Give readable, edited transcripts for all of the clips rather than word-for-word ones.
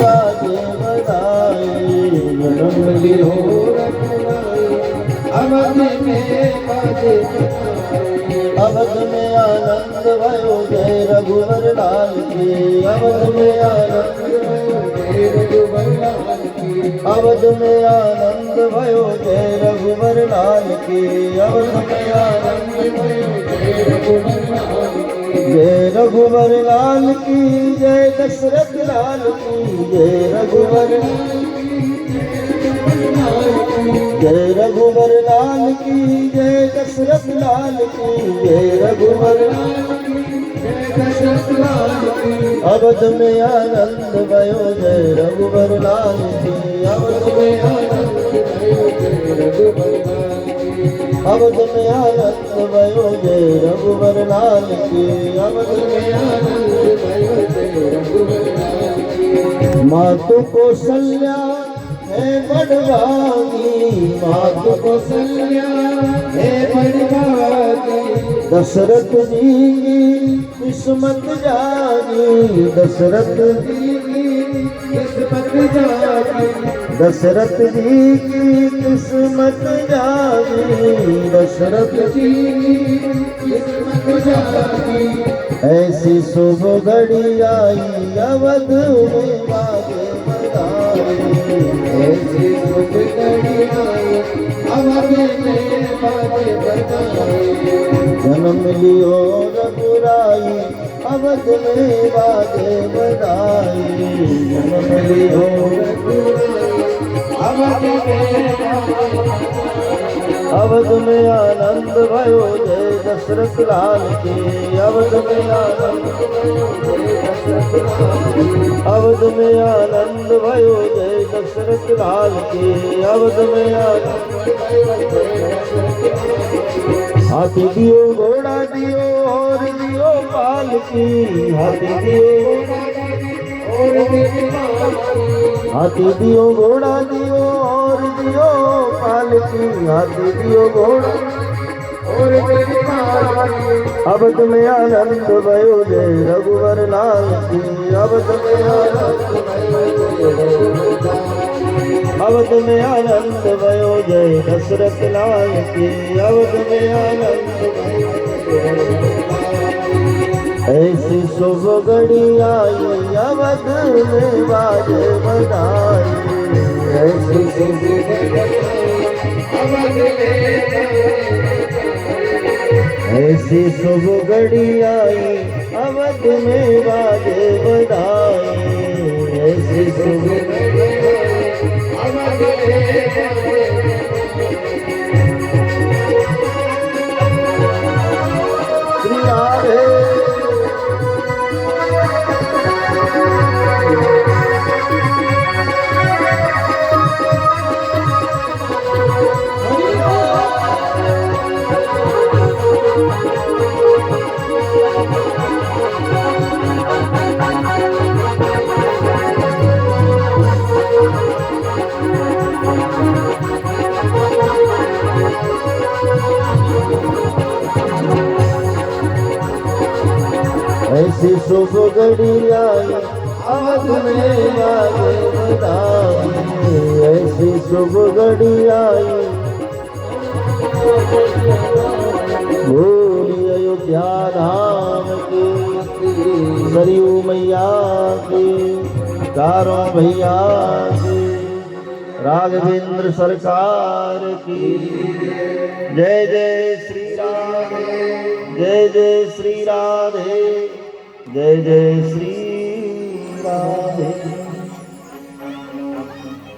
बाजे बधाई। जन्म लियो रघुराई अवध में बाजे बधाई। अवध में आनंद भयो जय रघुवर लाल की। अवध में आनंद भयो जय रघुवर लाल की। अवध में आनंद भयो जय रघुवर लाल की। अवध में आनंद भयो जय रघुवर लाल की। जय रघुवर लाल की जय दशरथ लाल की। जय रघुवर जय रघुवर लाल की जय दशरथ लाल की। जय रघुवर लाल की जय दशरथ लाल की। अवध में आनंद भयो जय रघुवर लाल की। अवध में आनंद भयो जय रघुवर लाल की। अवध में आनंद भयो जय रघुवर लाल की। अवध में आनंद भयो जय रघुवर लाल की। मातु कौशल्या है बड़भागी। मातु कौशल्या है बड़भागी। दशरथ जी की किस्मत जागी। दशरथ जी की किस्मत जागी। दशरथ जी की किस्मत जागी। दशरथ जी की किस्मत जागी। ऐसी शुभ घड़ी आई अवध में बाजे बधाई। ऐसी शुभ घड़ी आई अवध में बाजे बधाई। जन्म लियो रघुराई अवध में बाजे बधाई। जन्म लियो रघुराई अवध में बाजे बधाई। अवध में आनंद भयो जय दशरथ लाल की। अवध में आनंद भयो जय दशरथ लाल की। अवध में आनंद भयो जय दशरथ लाल की। अवध में आनंद भयो जय दशरथ लाल की। हाथी दियो घोड़ा दियो और दियो पाल की। हाथी दियो और दियो पाल की। हाथी दियो घोड़ा दियो और दियो पाल की। हाथी दियो घोड़ा और दियो पाल की। अवध में आनंद भयो जय रघुवर लाल की। अवध में आनंद भयो जय रघुवर लाल की। अवध में आनंद भयो जय दशरथ लाल की। अवध में आनंद भयो जय रघुवर लाल की। ऐसी शुभ घड़ी आई अवध में बाजे बधाई। ऐसी शुभ घड़ी अवध में। ऐसी शुभ घड़ी आई अवध में बाजे बधाई। ऐसी शुभ घड़ी अवध में। श्री राधे ऐसी शुभ घड़ी आई अवध में बाजे बधाई। ऐसी शुभ घड़ी आई भोली अयोध्या धाम की। सरयू मैया की चारों भैया की। राघवेंद्र सरकार की जय जय श्री राधे। जय जय श्री राधे। जय जय श्री राधे।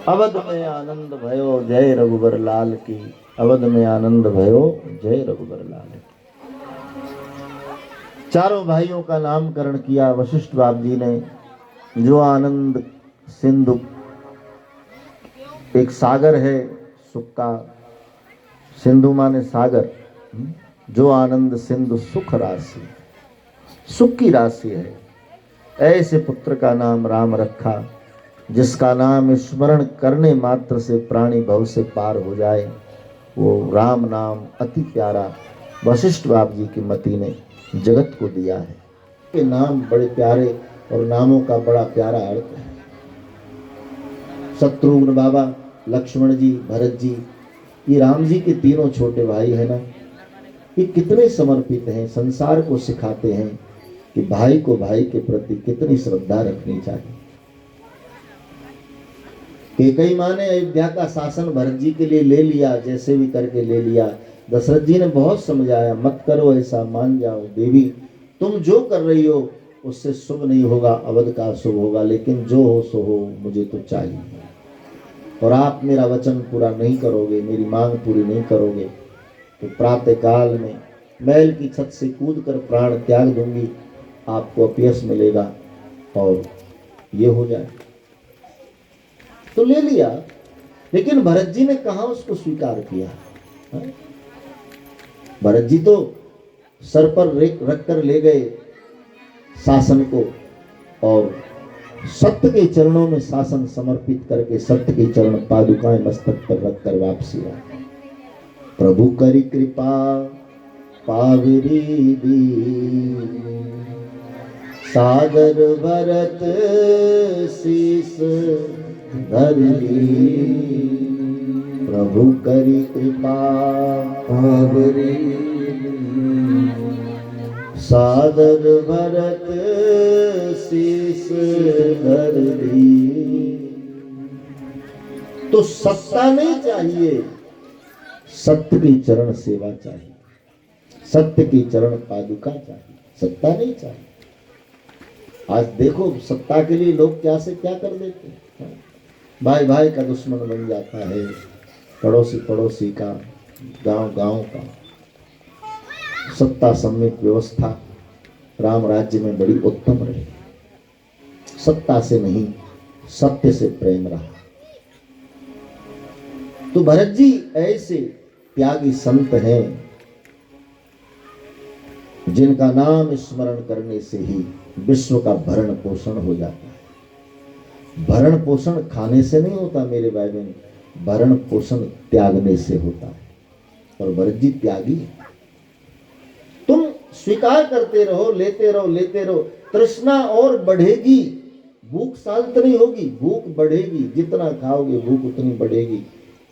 अवध में आनंद भयो जय रघुवर लाल की। अवध में आनंद भयो जय रघुवर लाल की। चारों भाइयों का नामकरण किया वशिष्ठ बाप जी ने। जो आनंद सिंधु एक सागर है सुख का। सिंधु माने सागर। जो आनंद सिंधु सुख राशि, सुख की राशि है। ऐसे पुत्र का नाम राम रखा जिसका नाम स्मरण करने मात्र से प्राणी भव से पार हो जाए। वो राम नाम अति प्यारा वशिष्ठ बाप जी की मति ने जगत को दिया है। ये नाम बड़े प्यारे और नामों का बड़ा प्यारा अर्थ है। शत्रुघ्न बाबा, लक्ष्मण जी, भरत जी, ये राम जी के तीनों छोटे भाई है ना, ये कितने समर्पित हैं, संसार को सिखाते हैं कि भाई को भाई के प्रति कितनी श्रद्धा रखनी चाहिए। कैकेयी माँ ने अयोध्या का शासन भरत जी के लिए ले लिया, जैसे भी करके ले लिया। दशरथ जी ने बहुत समझाया, मत करो ऐसा, मान जाओ देवी, तुम जो कर रही हो उससे शुभ नहीं होगा, अवध का शुभ होगा, लेकिन जो हो सो हो, मुझे तो चाहिए। और आप मेरा वचन पूरा नहीं करोगे, मेरी मांग पूरी नहीं करोगे, तो प्रातः काल में महल की छत से कूद कर प्राण त्याग दूंगी, आपको अपयश मिलेगा और ये हो जाए। तो ले लिया, लेकिन भरत जी ने कहां उसको स्वीकार किया। भरत जी तो सर पर रख कर ले गए शासन को, और सत्य के चरणों में शासन समर्पित करके सत्य के चरण पादुकाएं मस्तक पर रखकर वापसी आ। प्रभु करी कृपा पावरी दी, सादर भरत शीस धरी। प्रभु करी कृपा पावरी, सादर भरत शीस धरी। तो सत्ता नहीं चाहिए, सत्य की चरण सेवा चाहिए, सत्य की चरण पादुका चाहिए, सत्ता नहीं चाहिए। आज देखो सत्ता के लिए लोग क्या से क्या कर देते हैं। भाई भाई का दुश्मन बन जाता है, पड़ोसी पड़ोसी का, गांव गांव का। सत्ता सम्मित व्यवस्था राम राज्य में बड़ी उत्तम रही, सत्ता से नहीं सत्य से प्रेम रहा। तो भरत जी ऐसे त्यागी संत हैं जिनका नाम स्मरण करने से ही विश्व का भरण पोषण हो जाता है। भरण पोषण खाने से नहीं होता मेरे भाई बहन, भरण पोषण त्यागने से होता है। और भरत जी त्यागी है। तुम स्वीकार करते रहो, लेते रहो, लेते रहो, तृष्णा और बढ़ेगी, भूख शांत नहीं होगी, भूख बढ़ेगी, जितना खाओगे भूख उतनी बढ़ेगी।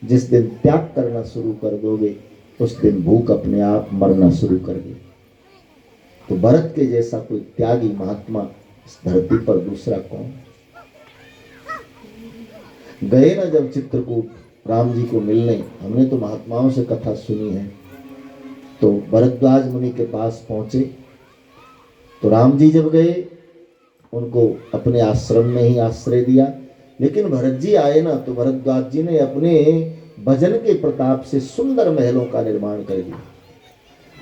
जिस दिन त्याग करना शुरू कर दोगे उस दिन भूख अपने आप मरना शुरू कर देगी। तो भरत के जैसा कोई त्यागी महात्मा इस धरती पर दूसरा कौन। गए ना जब चित्रकूट राम जी को मिलने, हमने तो महात्माओं से कथा सुनी है, तो भरद्वाज मुनि के पास पहुंचे, तो राम जी जब गए उनको अपने आश्रम में ही आश्रय दिया। लेकिन भरत जी आए ना, तो भरद्वाज जी ने अपने भजन के प्रताप से सुंदर महलों का निर्माण कर दिया।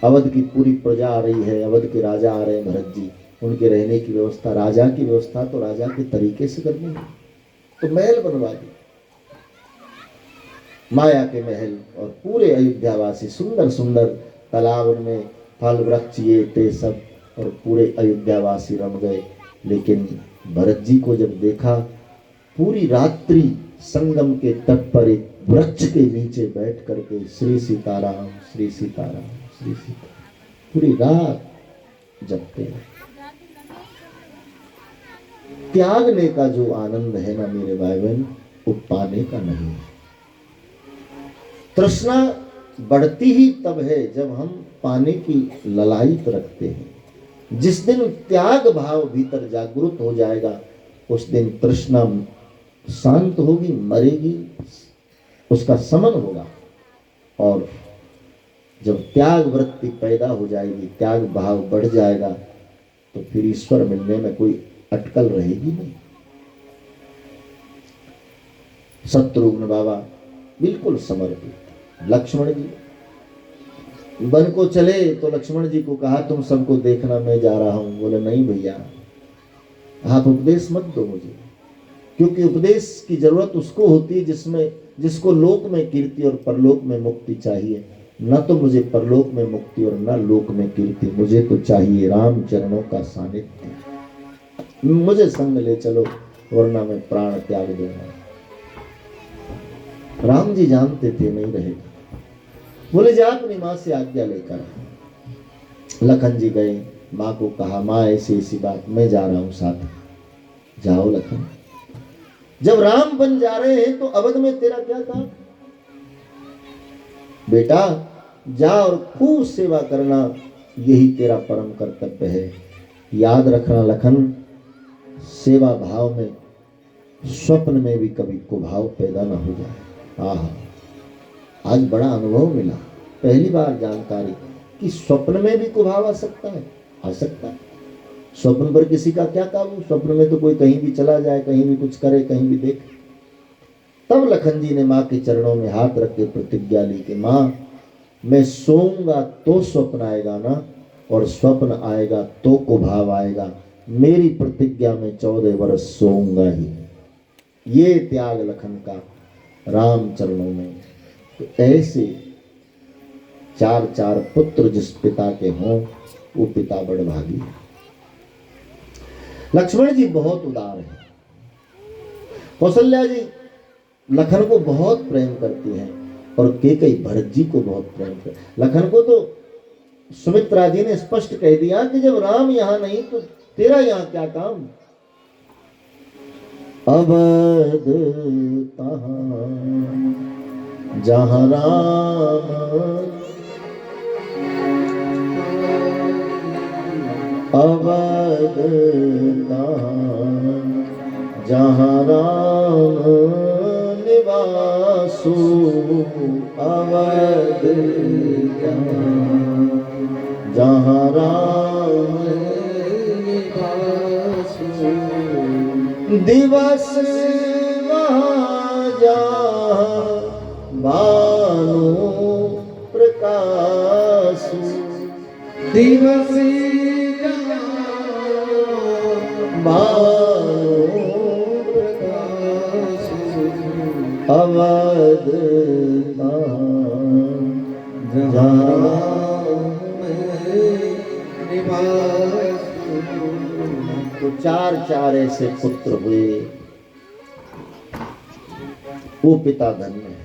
अवध की पूरी प्रजा आ रही है, अवध के राजा आ रहे हैं भरत जी, उनके रहने की व्यवस्था, राजा की व्यवस्था तो राजा के तरीके से करनी है, तो महल बनवा दी, माया के महल। और पूरे अयोध्यावासी सुंदर सुंदर तालाब में फल वृक्ष ये ते सब, और पूरे अयोध्यावासी रम गए। लेकिन भरत जी को जब देखा, पूरी रात्रि संगम के तट पर एक वृक्ष के नीचे बैठ करके श्री सीताराम श्री सीताराम श्री सीताराम पूरी रात जपते हैं। त्यागने का जो आनंद है ना मेरे भाई बहन, वो पाने का नहीं है। तृष्णा बढ़ती ही तब है जब हम पाने की ललायत रखते हैं। जिस दिन त्याग भाव भीतर जागृत हो जाएगा उस दिन तृष्णा शांत होगी, मरेगी, उसका समन होगा। और जब त्याग वृत्ति पैदा हो जाएगी, त्याग भाव बढ़ जाएगा, तो फिर ईश्वर मिलने में कोई अटकल रहेगी नहीं। शत्रुघ्न बाबा बिल्कुल समर्पित। लक्ष्मण जी वन को चले तो लक्ष्मण जी को कहा तुम सबको देखना, मैं जा रहा हूं। बोले नहीं भैया, आप उपदेश मत दो मुझे, क्योंकि उपदेश की जरूरत उसको होती है जिसको लोक में कीर्ति और परलोक में मुक्ति चाहिए। न तो मुझे परलोक में मुक्ति और न लोक में कीर्ति, मुझे तो चाहिए राम चरणों का सानिध्य। मुझे संग ले चलो वरना मैं प्राण त्याग दूंगा। राम जी जानते थे नहीं रहेगा। बोले जा अपनी माँ से आज्ञा लेकर। लखन जी गए, माँ को कहा माँ ऐसी ऐसी बात, मैं जा रहा हूं साथ। जाओ लखन। जब राम बन जा रहे हैं तो अवध में तेरा क्या काम? बेटा जा और खूब सेवा करना, यही तेरा परम कर्तव्य है। याद रखना लखन, सेवा भाव में स्वप्न में भी कभी कुभाव पैदा ना हो जाए। आज बड़ा अनुभव मिला, पहली बार जानकारी कि स्वप्न में भी कुभाव आ सकता है। आ सकता है। स्वप्न पर किसी का क्या काबू? स्वप्न में तो कोई कहीं भी चला जाए, कहीं भी कुछ करे, कहीं भी देखे। तब लखन जी ने माँ के चरणों में हाथ रख के प्रतिज्ञा ली कि माँ, मैं सोऊंगा तो स्वप्न आएगा ना, और स्वप्न आएगा तो कुभाव आएगा। मेरी प्रतिज्ञा में 14 वर्ष सोऊंगा ही। ये त्याग लखन का राम चरणों में। तो ऐसे 4 पुत्र जिस पिता के हों, वो पिता बड़भागी है। लक्ष्मण जी बहुत उदार है। कौशल्या जी लखन को बहुत प्रेम करती है, और केकई भरत जी को बहुत प्रेम करती। लखन को तो सुमित्रा जी ने स्पष्ट कह दिया कि जब राम यहां नहीं तो तेरा यहां क्या काम? अवध तहां जहां राम, अवध तहां जहां राम निवासु, अवध जहां राम निवासु, दिवस वहाँ जहाँ भानु प्रकाशु, दिवस भानु प्रकाशु, अवध जहाँ तो 4 ऐसे पुत्र हुए। वो पिता धन्य है।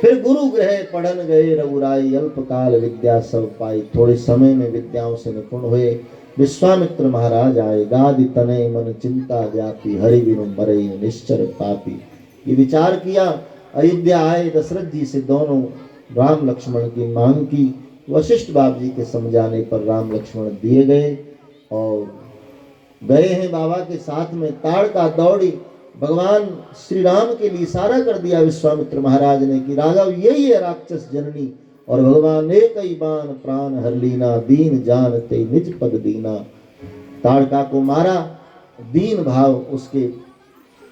फिर गुरु गृह पढ़न गए रघुराई, अल्पकाल विद्या सब पाई। थोड़े समय में विद्याओं से निपुण हुए। विश्वामित्र महाराज आए, गादि तनय मन चिंता व्यापी, हरि बिनु मरे निश्चर पापी। ये विचार किया, अयोध्या आए, दशरथ जी से दोनों राम लक्ष्मण की मांग की। वशिष्ठ बाबू जी के समझाने पर राम लक्ष्मण दिए गए, और गए हैं बाबा के साथ में। ताड़का दौड़ी भगवान श्री राम के लिए इशारा कर दिया विश्वामित्र महाराज ने कि राघव यही है राक्षस जननी, और भगवान एक ही बाण प्राण हर लीना, दीन जानते निज पद दीना। ताड़का को मारा, दीन भाव उसके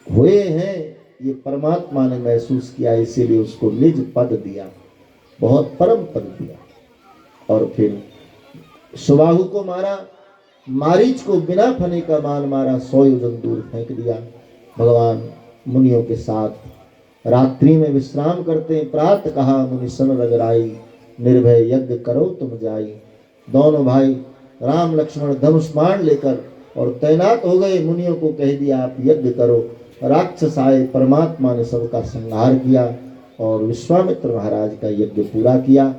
हुए हैं, ये परमात्मा ने महसूस किया, इसीलिए उसको निज पद दिया, बहुत परम पद दिया। और फिर सुबाहु को मारा, मारीच को बिना फने का बाण मारा, 100 योजन दूर फेंक दिया। भगवान मुनियों के साथ रात्रि में विश्राम करते हैं। प्रात कहा मुनि सन रगराई, निर्भय यज्ञ करो तुम जाई। दोनों भाई राम लक्ष्मण धनुष बाण लेकर और तैनात हो गए। मुनियों को कह दिया आप यज्ञ करो। राक्षस आए, परमात्मा ने सबका संहार किया और विश्वामित्र महाराज का यज्ञ पूरा किया।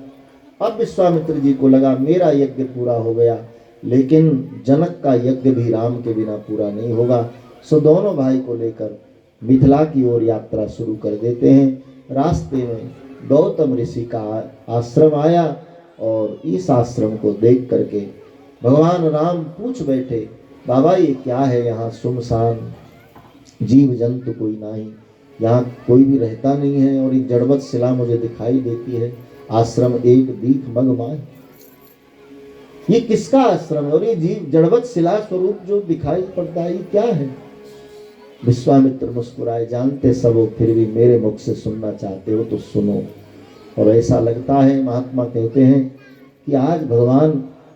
अब विश्वामित्र जी को लगा मेरा यज्ञ पूरा हो गया, लेकिन जनक का यज्ञ भी राम के बिना पूरा नहीं होगा। सो दोनों भाई को लेकर मिथिला की ओर यात्रा शुरू कर देते हैं। रास्ते में गौतम ऋषि का आश्रम आया, और इस आश्रम को देख करके भगवान राम पूछ बैठे, बाबा ये क्या है? यहाँ सुनसान, जीव जंतु कोई नहीं, यहाँ कोई भी रहता नहीं है, और ये जड़वत शिला मुझे दिखाई देती है। आश्रम एक दीख मगमाय, ये किसका आश्रम है? और ये जीव जड़वत शिला स्वरूप जो दिखाई पड़ता है, ये क्या है? विश्वामित्र मुस्कुराए, जानते सब हो, फिर भी मेरे मुख से सुनना चाहते हो तो सुनो। और ऐसा लगता है, महात्मा कहते हैं कि आज भगवान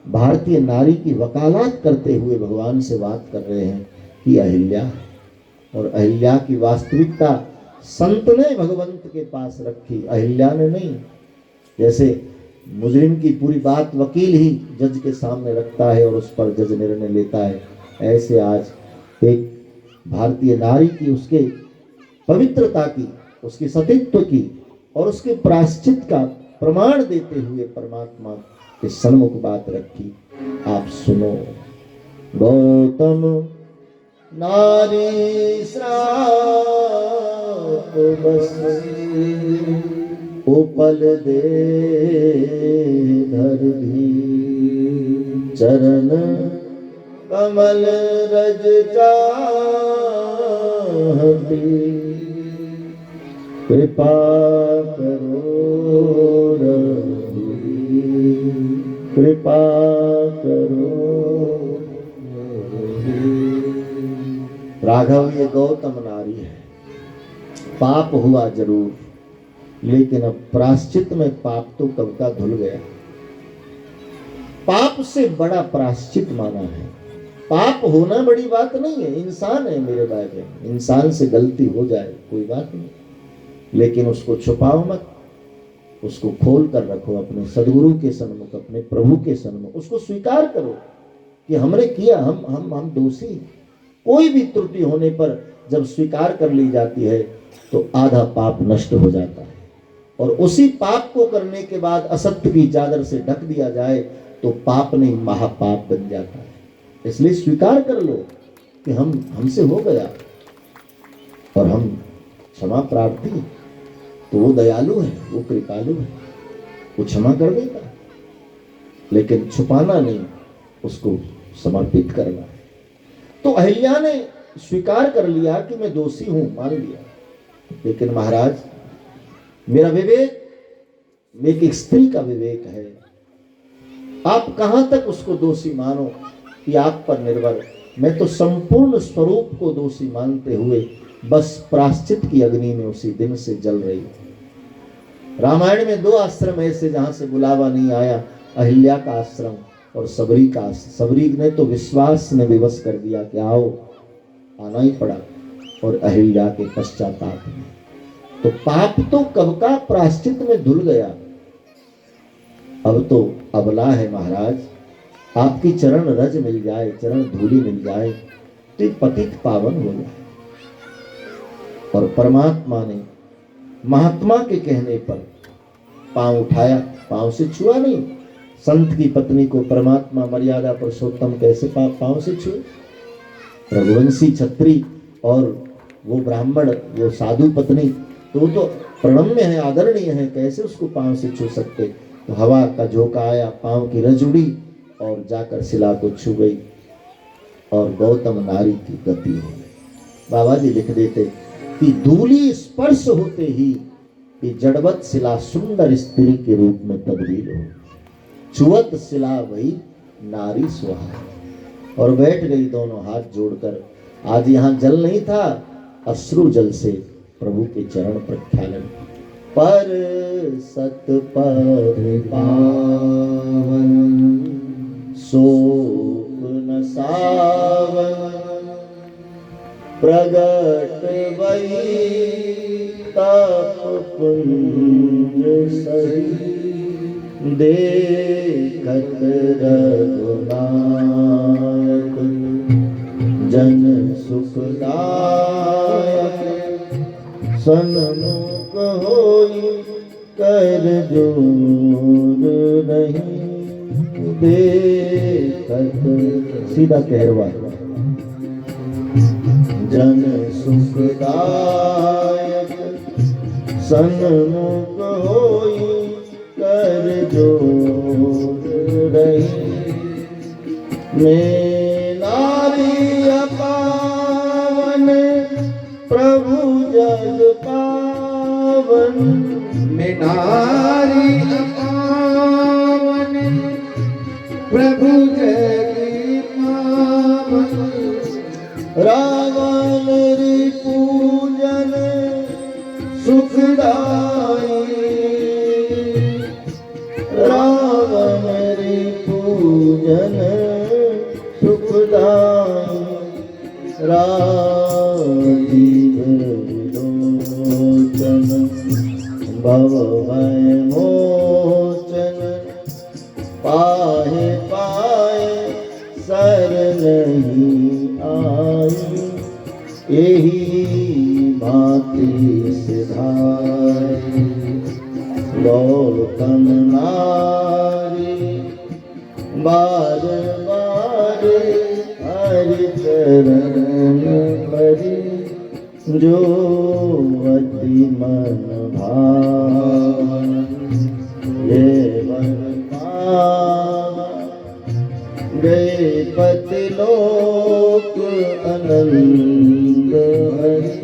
भारतीय नारी की वकालत करते हुए भगवान से बात कर रहे हैं कि अहिल्या, और अहिल्या की वास्तविकता संत ने भगवंत के पास रखी, अहिल्या ने नहीं। जैसे मुजरिम की पूरी बात वकील ही जज के सामने रखता है और उस पर जज निर्णय लेता है, ऐसे आज एक भारतीय नारी की, उसके पवित्रता की, उसके सतीत्व की और उसके प्रायश्चित का प्रमाण देते हुए परमात्मा के सन्मुख बात रखी। आप सुनो। गौतम नारी श्राप बस उपल दे धर दी, चरण कमल रज चाहती, कृपा करो रघुवीर, कृपा करो। राघव, ये गौतम नारी है। पाप हुआ जरूर, लेकिन अब प्रायश्चित में पाप तो कब का धुल गया। पाप से बड़ा प्रायश्चित माना है। पाप होना बड़ी बात नहीं है, इंसान है मेरे भाई बहन, इंसान से गलती हो जाए कोई बात नहीं, लेकिन उसको छुपाओ मत, उसको खोल कर रखो अपने सदगुरु के सन्मुख, अपने प्रभु के सन्मुख। उसको स्वीकार करो कि हमने किया, हम दोषी। कोई भी त्रुटि होने पर जब स्वीकार कर ली जाती है तो आधा पाप नष्ट हो जाता है, और उसी पाप को करने के बाद असत्य की चादर से ढक दिया जाए तो पाप नहीं महापाप बन जाता है। इसलिए स्वीकार कर लो कि हमसे हो गया और हम क्षमा प्रार्थी, तो वो दयालु है, वो कृपालु है, वो क्षमा कर देगा। लेकिन छुपाना नहीं, उसको समर्पित करना है। तो अहिल्या ने स्वीकार कर लिया कि मैं दोषी हूं, मान लिया। लेकिन महाराज, मेरा विवेक एक स्त्री का विवेक है, आप कहां तक उसको दोषी मानो कि आप पर निर्भर। मैं तो संपूर्ण स्वरूप को दोषी मानते हुए बस प्रायश्चित की अग्नि में उसी दिन से जल रही। रामायण में 2 आश्रम ऐसे जहां से बुलावा नहीं आया, अहिल्या का आश्रम और सबरी का। सबरी ने तो विश्वास ने विवश कर दिया कि आओ, आना ही पड़ा, और अहिल्या के पश्चाताप में तो पाप तो कब का प्रायश्चित में धुल गया। अब तो अबला है महाराज, आपकी चरण रज मिल जाए, चरण धूली मिल जाए तो पतित पावन हो जाए। और परमात्मा ने महात्मा के कहने पर पांव उठाया, पांव से छुआ नहीं। संत की पत्नी को परमात्मा मर्यादा पुरुषोत्तम कैसे पांव से छुए। रघुवंशी छत्री और वो ब्राह्मण, वो साधु पत्नी, तो वो तो प्रणम्य है, आदरणीय है, कैसे उसको पांव से छू सकते। तो हवा का झोंका आया, पांव की रज उड़ी और जाकर शिला को छू गई, और गौतम नारी की गति हो गई। बाबा जी लिख देते कि धूली स्पर्श होते ही कि जड़वत शिला सुंदर स्त्री के रूप में तब्दील हो, छुअत शिला वही नारी सुहाग। और बैठ गई दोनों हाथ जोड़कर। आज यहाँ जल नहीं था, अश्रु जल से प्रभु के चरण प्रख्यालन। पर सत पर पावन शोक न सावन, प्रगट वही तप पुंज सही, देखत रघुनाथ जन सुखदायक, सन्मुख होई कर जोर नहीं, देखत सीधा कहरवा, जन सुखदायक सन्मुख होई कर जोर रही। मैं नारी पावन प्रभु जग पावन, मैं नारी पावन प्रभु जग पावन, रावण रि पूजन सुखदाई, रावण रि पूजन सुखदाई, राजीव लोचन भवभय मोचन, पाहे पाए सर नहीं आई, यही भांति सिधाई। गौतम नारी बार बार हरि चरण हरि जो अति मन भावन ये वर पावा गए पति लोक आनंद हरि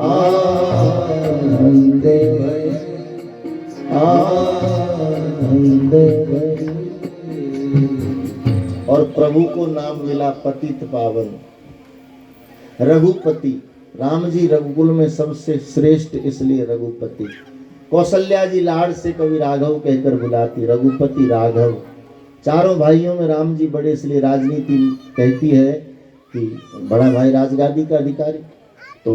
आनंद हरि आनंद हरि। और प्रभु को नाम मिला पतित पावन। रघुपति, राम जी रघुकुल में सबसे श्रेष्ठ इसलिए रघुपति। कौशल्या जी लाड़ से कभी राघव कहकर बुलाती, रघुपति राघव। चारों भाइयों में राम जी बड़े, इसलिए राजनीति कहती है कि बड़ा भाई राजगादी का अधिकारी तो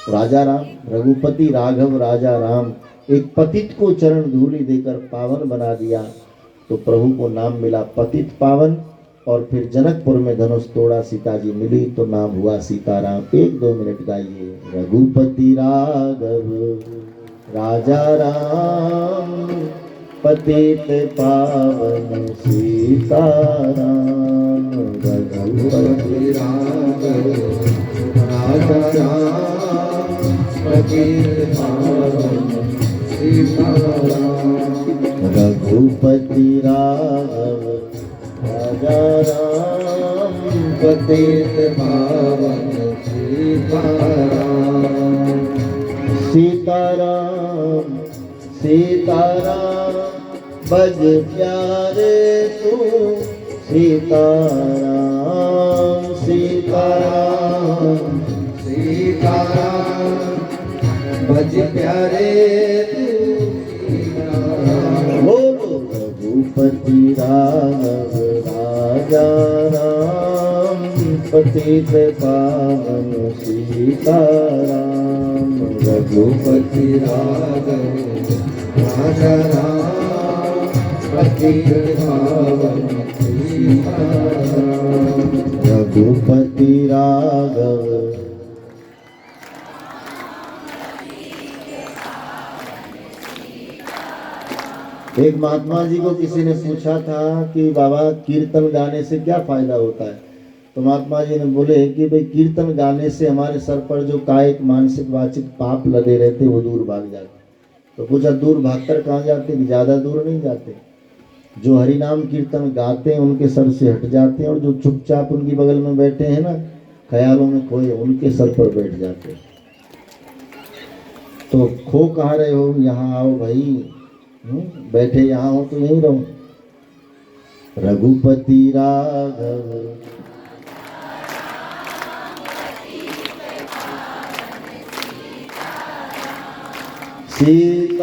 राजा राम, रघुपति राघव राजा राम। एक पतित को चरण धूलि देकर पावन बना दिया तो प्रभु को नाम मिला पतित पावन। और फिर जनकपुर में धनुष तोड़ा, सीता जी मिली तो नाम हुआ सीताराम। 1-2 मिनट गाइए। रघुपति राघव राजा राम पतित पावन सीताराम। रघुपति राघव राजा राम पतित पावन सीताराम। रघुपति राघव राजा राम पतित पावन सीताराम। सीताराम सीताराम बज प्यारे तू सीताराम सीताराम सीताराम भज प्यारे तू सीताराम। बोलो रघुपति राघव राजा राम पतित पावन सीताराम। रघुपति राघव राजा राम पतित पावन सीताराम। रघुपति राघव। एक महात्मा जी को किसी ने पूछा था कि बाबा कीर्तन गाने से क्या फायदा होता है, तो महात्मा जी ने बोले कि भाई कीर्तन गाने से हमारे सर पर जो कायिक मानसिक वाचिक पाप लगे रहते वो दूर भाग जाते। तो पूछा दूर भागकर कहाँ जाते, कि ज़्यादा दूर नहीं जाते। जो हरि नाम कीर्तन गाते हैं उनके सर से हट जाते हैं, और जो चुपचाप उनकी बगल में बैठे हैं ना ख्यालों में खोए, उनके सर पर बैठ जाते हैं। तो खो कहाँ रहे हो, यहाँ आओ भाई। बैठे यहाँ हो तो यहीं रहो। रघुपति राघव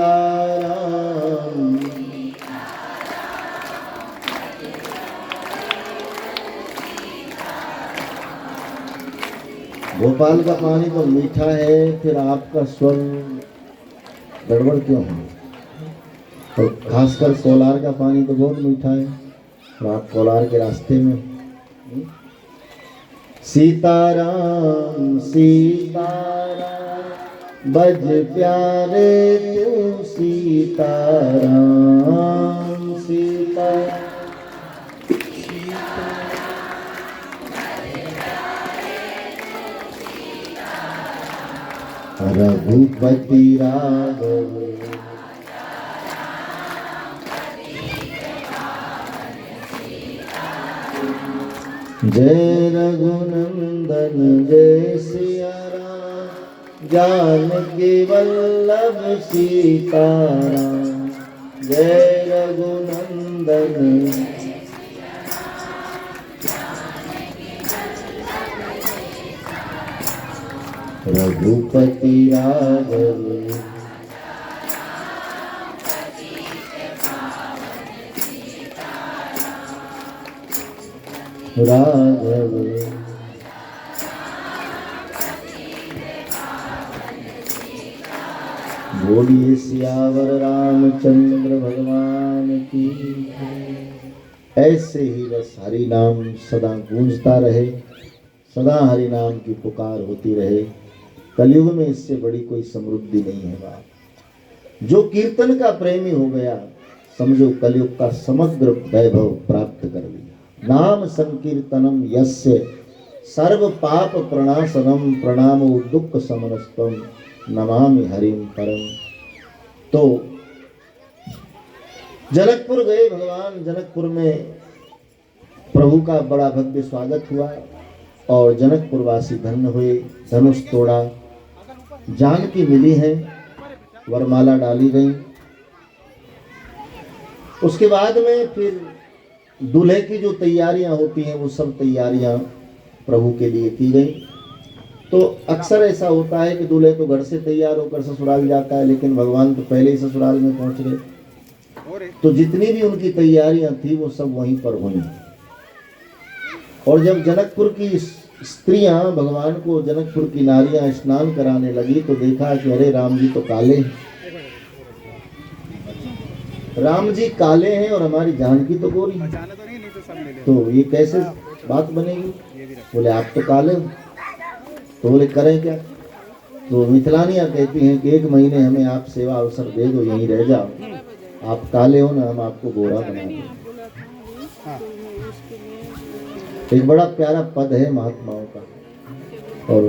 सीताराम। भोपाल का पानी तो मीठा है, फिर आपका स्वर गड़बड़ क्यों है? और खासकर कोलार का पानी तो बहुत मीठा है, और आप कोलार के रास्ते में। सीताराम सीताराम बज प्यारे तू सीताराम सीताराम। रघुपति राघव जय रघुनंदन जय सिया राम जानकी वल्लभ सीताराम। जय रघुनंदन रघुपति राघव राघव। बोलिए सियावर रामचंद्र भगवान की। ऐसे ही बस हरि नाम सदा गूंजता रहे, सदा हरि नाम की पुकार होती रहे। कलयुग में इससे बड़ी कोई समृद्धि नहीं है बात। जो कीर्तन का प्रेमी हो गया समझो कलयुग का समग्र वैभव प्राप्त कर लिया। नाम संकीर्तनम यस्य सर्व पाप प्रणाशनम प्रणामो दुख समनस्तम नमामि हरिम परम। तो जनकपुर गए भगवान। जनकपुर में प्रभु का बड़ा भव्य स्वागत हुआ और जनकपुर वासी धन्य हुए। धनुष तोड़ा, जानकी मिली है, वरमाला डाली गई। उसके बाद में फिर दूल्हे की जो तैयारियां होती हैं वो सब तैयारियां प्रभु के लिए की गई। तो अक्सर ऐसा होता है कि दूल्हे तो घर से तैयार होकर ससुराल जाता है, लेकिन भगवान तो पहले ही ससुराल में पहुंच गए। तो जितनी भी उनकी तैयारियां थी वो सब वहीं पर हुई। और जब जनकपुर की स्त्रियां भगवान को, जनकपुर की नारियां स्नान कराने लगी तो देखा कि अरे राम जी तो काले हैं, राम जी काले हैं और हमारी जानकी तो गोरी है, तो ये कैसे बात बनेगी। बोले आप तो काले हो। तो बोले करें क्या। तो मिथिलानियाँ कहती हैं कि 1 महीने हमें आप सेवा अवसर दे दो, यहीं रह जाओ, आप काले हो ना, हम आपको गोरा बना दें। एक बड़ा प्यारा पद है महात्माओं का, और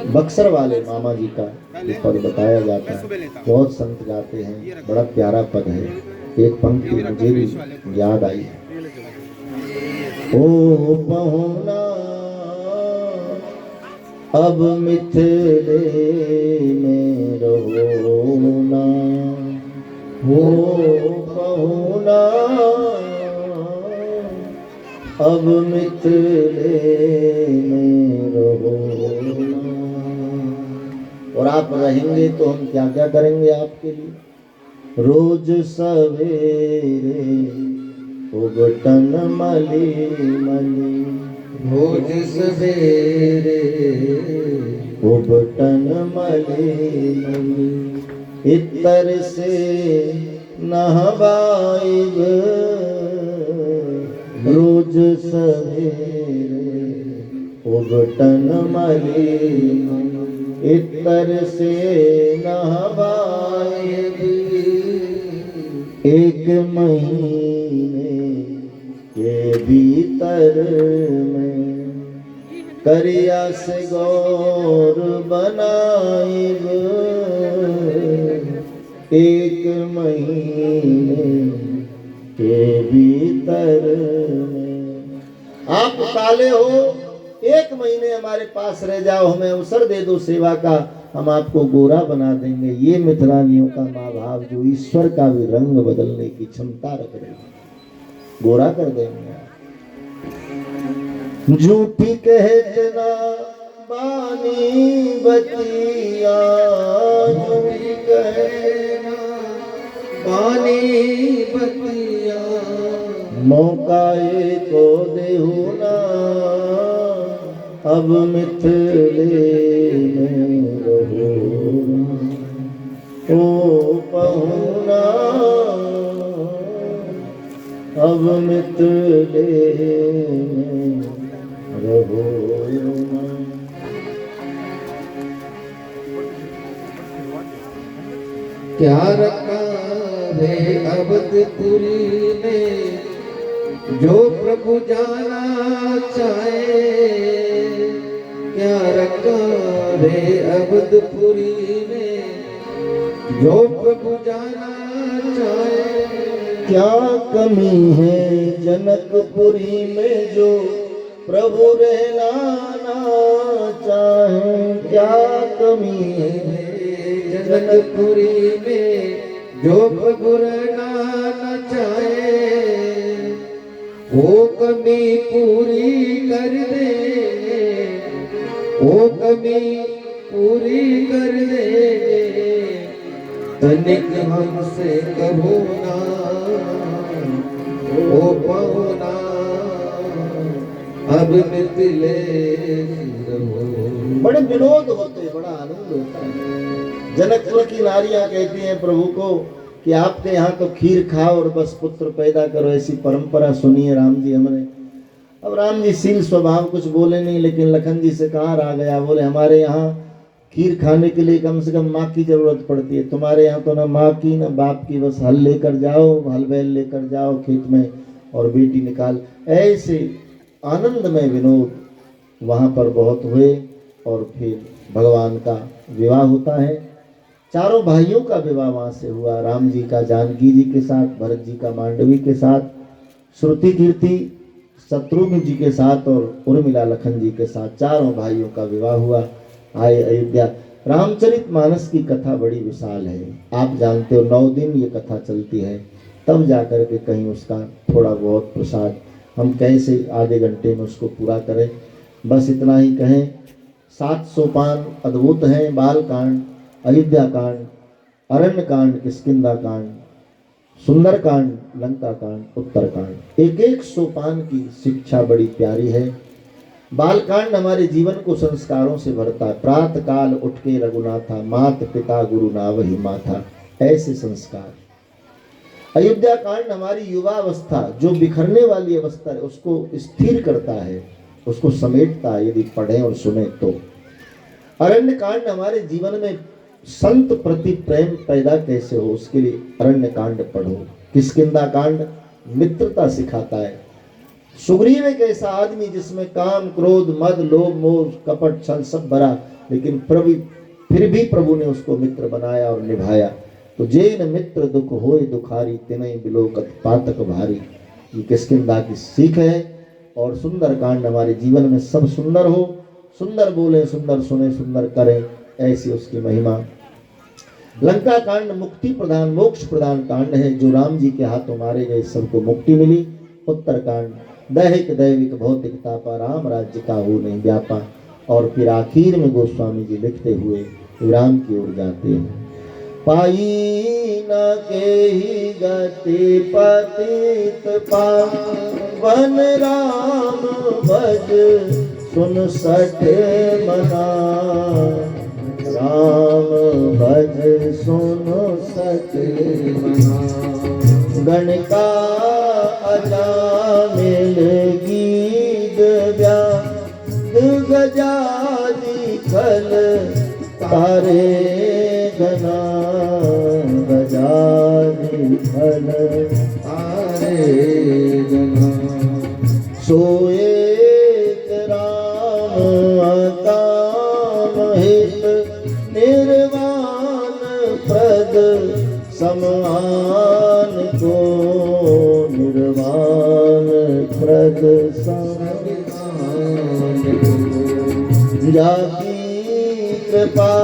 बक्सर वाले मामा जी का ये पद बताया जाता है। बहुत संत गाते हैं, बड़ा प्यारा पद है। एक पंक्ति मुझे भी याद आई है। ओ पहुना अब मिथिले में रहोना, हो पहुना अब मिथिले में रहोना। और आप रहेंगे तो हम क्या क्या करेंगे आपके लिए। रोज सवेरे उगटन मली मली, रोज सवेरे उगटन मली मली, इतर से नहवाइब रोज सवेरे उगटन मली मली, इतर से नहवाइब 1 महीने के भीतर में करिया से गौर बनाइब 1 महीने के भीतर में। आप काले हो, 1 महीने हमारे पास रह जाओ, हमें अवसर दे दो सेवा का, हम आपको गोरा बना देंगे। ये मिथिलानियों का भाव जो ईश्वर का भी रंग बदलने की क्षमता रख रहे हैं, गोरा कर देंगे। झूठी कहना बानी बतिया, झूठी कहना बानी बतिया, मौका को देहु ना अब मिथिले में रहोना। ओ पहुना अब मिथिले में रहोना। क्या रखा है अवधपुरी में जो प्रभु जाना चाहे। क्या रखा है अवधपुरी में जो प्रभु जाना चाहे। क्या कमी है जनकपुरी में जो प्रभु रहना ना चाहे। क्या कमी है जनकपुरी में जो प्रभु रहना न चाहे। वो कमी पूरी कर दे, वो कमी पूरी कर दे। तनिक हमसे कहो ना ओ पहुना अब मिथिले रहो। बड़े विनोद होते, बड़ा आनंद होता है। जनकपुर की नारियां कहती हैं प्रभु को कि आपके यहाँ तो खीर खाओ और बस पुत्र पैदा करो, ऐसी परंपरा सुनी है राम जी हमने। अब राम जी सील स्वभाव कुछ बोले नहीं, लेकिन लखन जी से कहाँ रह गया। बोले हमारे यहाँ खीर खाने के लिए कम से कम माँ की जरूरत पड़ती है, तुम्हारे यहाँ तो ना माँ की ना बाप की, बस हल लेकर जाओ, हल बैल लेकर जाओ खेत में और बेटी निकाल। ऐसे आनंदमय विनोद वहाँ पर बहुत हुए और फिर भगवान का विवाह होता है। चारों भाइयों का विवाह वहाँ से हुआ, राम जी का जानकी जी के साथ, भरत जी का मांडवी के साथ, श्रुति कीर्ति शत्रुघ्न जी के साथ और उर्मिला लखन जी के साथ चारों भाइयों का विवाह हुआ। आए अयोध्या। रामचरितमानस की कथा बड़ी विशाल है, आप जानते हो 9 दिन ये कथा चलती है, तब जाकर के कहीं उसका थोड़ा बहुत प्रसाद हम कैसे आधे घंटे में उसको पूरा करें। बस इतना ही कहें, 7 सोपान अद्भुत हैं। बाल कांड, अयोध्या कांड, अरण्य कांड, किष्किंधा कांड, सुंदर कांड, लंका कांड, उत्तर कांड, एक एक सोपान की शिक्षा बड़ी प्यारी है। बाल कांड हमारे जीवन को संस्कारों से भरता है। प्रातः काल उठ के रघुनाथा, मात पिता गुरु नावहि माथा, ऐसे संस्कार। अयोध्या कांड हमारी युवावस्था जो बिखरने वाली अवस्था है उसको स्थिर करता है, उसको समेटता है यदि पढ़ें और सुने तो। अरण्य कांड हमारे जीवन में संत प्रति प्रेम पैदा कैसे हो उसके लिए अरण्य कांड पढ़ो। किष्किंधा कांड मित्रता सिखाता है। सुग्रीव एक ऐसा आदमी जिसमें काम क्रोध मद लोभ मोह कपट छल सब भरा, लेकिन फिर भी प्रभु ने उसको मित्र बनाया और निभाया। तो जेन मित्र दुख होए दुखारी, तिनहि बिलोकत पातक भारी, ये किष्किंधा की सीख है। और सुंदर कांड हमारे जीवन में सब सुंदर हो, सुंदर बोले, सुंदर सुने, सुंदर करें, ऐसी उसकी महिमा। लंका कांड मुक्ति प्रदान मोक्ष प्रदान कांड है, जो राम जी के हाथों मारे गए सबको मुक्ति मिली। उत्तर कांड दैहिक दैविक भौतिकता पर राम राज्य का हो नहीं व्यापा। और फिर आखिर में गोस्वामी जी लिखते हुए राम की ओर जाते हैं। पाई न के ही गति पतित पावन, राम भज सुन सठे मना, राम भज सुन सठे मना। गण का अजामिल गीत गजादि खल तारे घना, गजादि खल तारे घना। सोए राम काम हित, निर्वाण प्रद समान को, निर्वाण प्रद समान को। जाति कृपा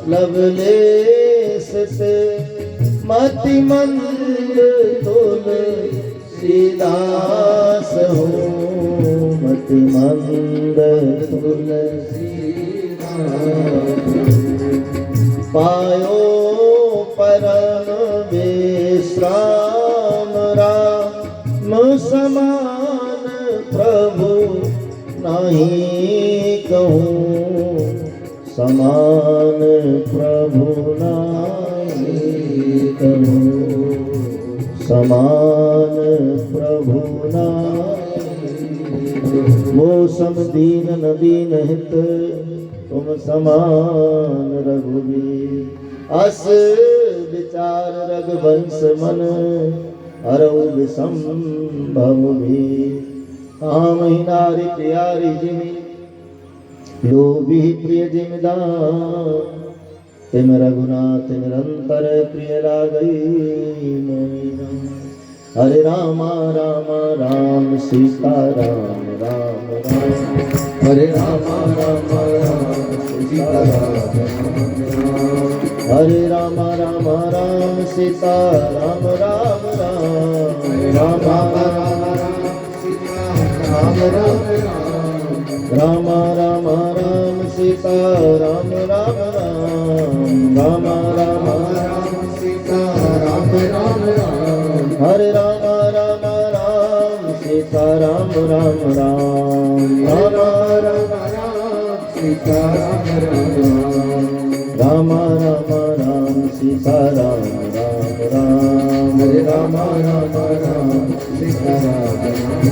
लवलेश से, मति मंद तुलसीदास हो, मति मंद तुलसीदास। पायो परम विश्राम, राम समान प्रभु नहीं कहूँ, समान प्रभु नहीं कहूँ, समान प्रभु नहीं। वो समदीन नदीन हित, तुम समान रघुवीर। अस विचार रघुवंश मन, हरऊ विसंभव भी। काम ही नारी प्यारी जिमि, लोभी प्रिय जिमिदान। तिम रघुनाथ निरंतर प्रिय लागई नैना। हरे रामा राम राम सीता राम राम राम, हरे रामा राम राम सीता राम राम। हरे रामा राम राम सीता राम राम राम, रामा राम राम राम राम, राम राम सीता राम राम राम, राम राम सीता राम राम राम। हरे राम राम राम सीता राम राम राम, राम राम सीता राम राम राम, राम राम राम सीता राम राम राम। हरे राम राम राम सीता राम राम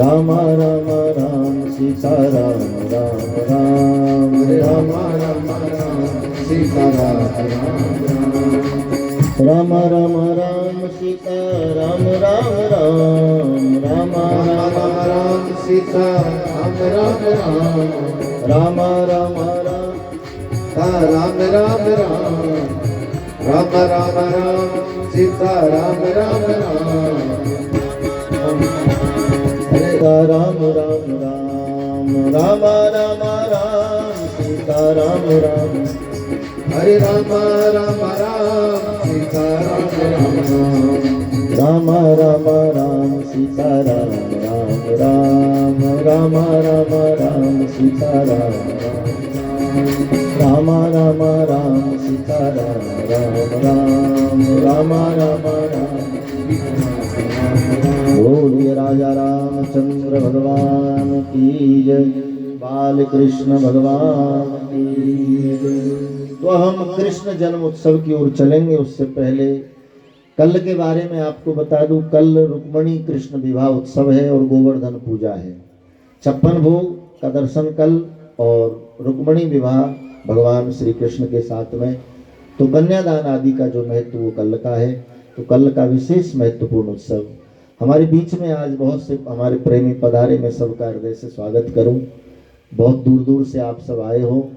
राम, राम राम सीता राम राम राम। हरे राम राम राम सीता राम राम राम। राम राम राम सीता राम राम राम राम राम राम राम सीता राम राम राम राम राम राम राम राम राम राम राम सीता राम राम राम राम राम राम राम राम सीता राम राम हरे राम राम राम सीता राम राम राम राम राम सीता राम राम राम राम राम सीता राम राम राम राम सीता राम राम राम बोलिए राजा रामचंद्र भगवान की जय, बाल कृष्ण भगवान की जय। तो हम कृष्ण जन्म उत्सव की ओर चलेंगे। उससे पहले कल के बारे में आपको बता दूं, कल रुक्मणी कृष्ण विवाह उत्सव है और गोवर्धन पूजा है। 56 भोग का दर्शन कल और रुक्मणी विवाह भगवान श्री कृष्ण के साथ में। तो कन्यादान आदि का जो महत्व वो कल का है। तो कल का विशेष महत्वपूर्ण उत्सव हमारे बीच में आज बहुत से हमारे प्रेमी पधारे। मैं सबका हृदय से स्वागत करूं। बहुत दूर दूर से आप सब आए हो,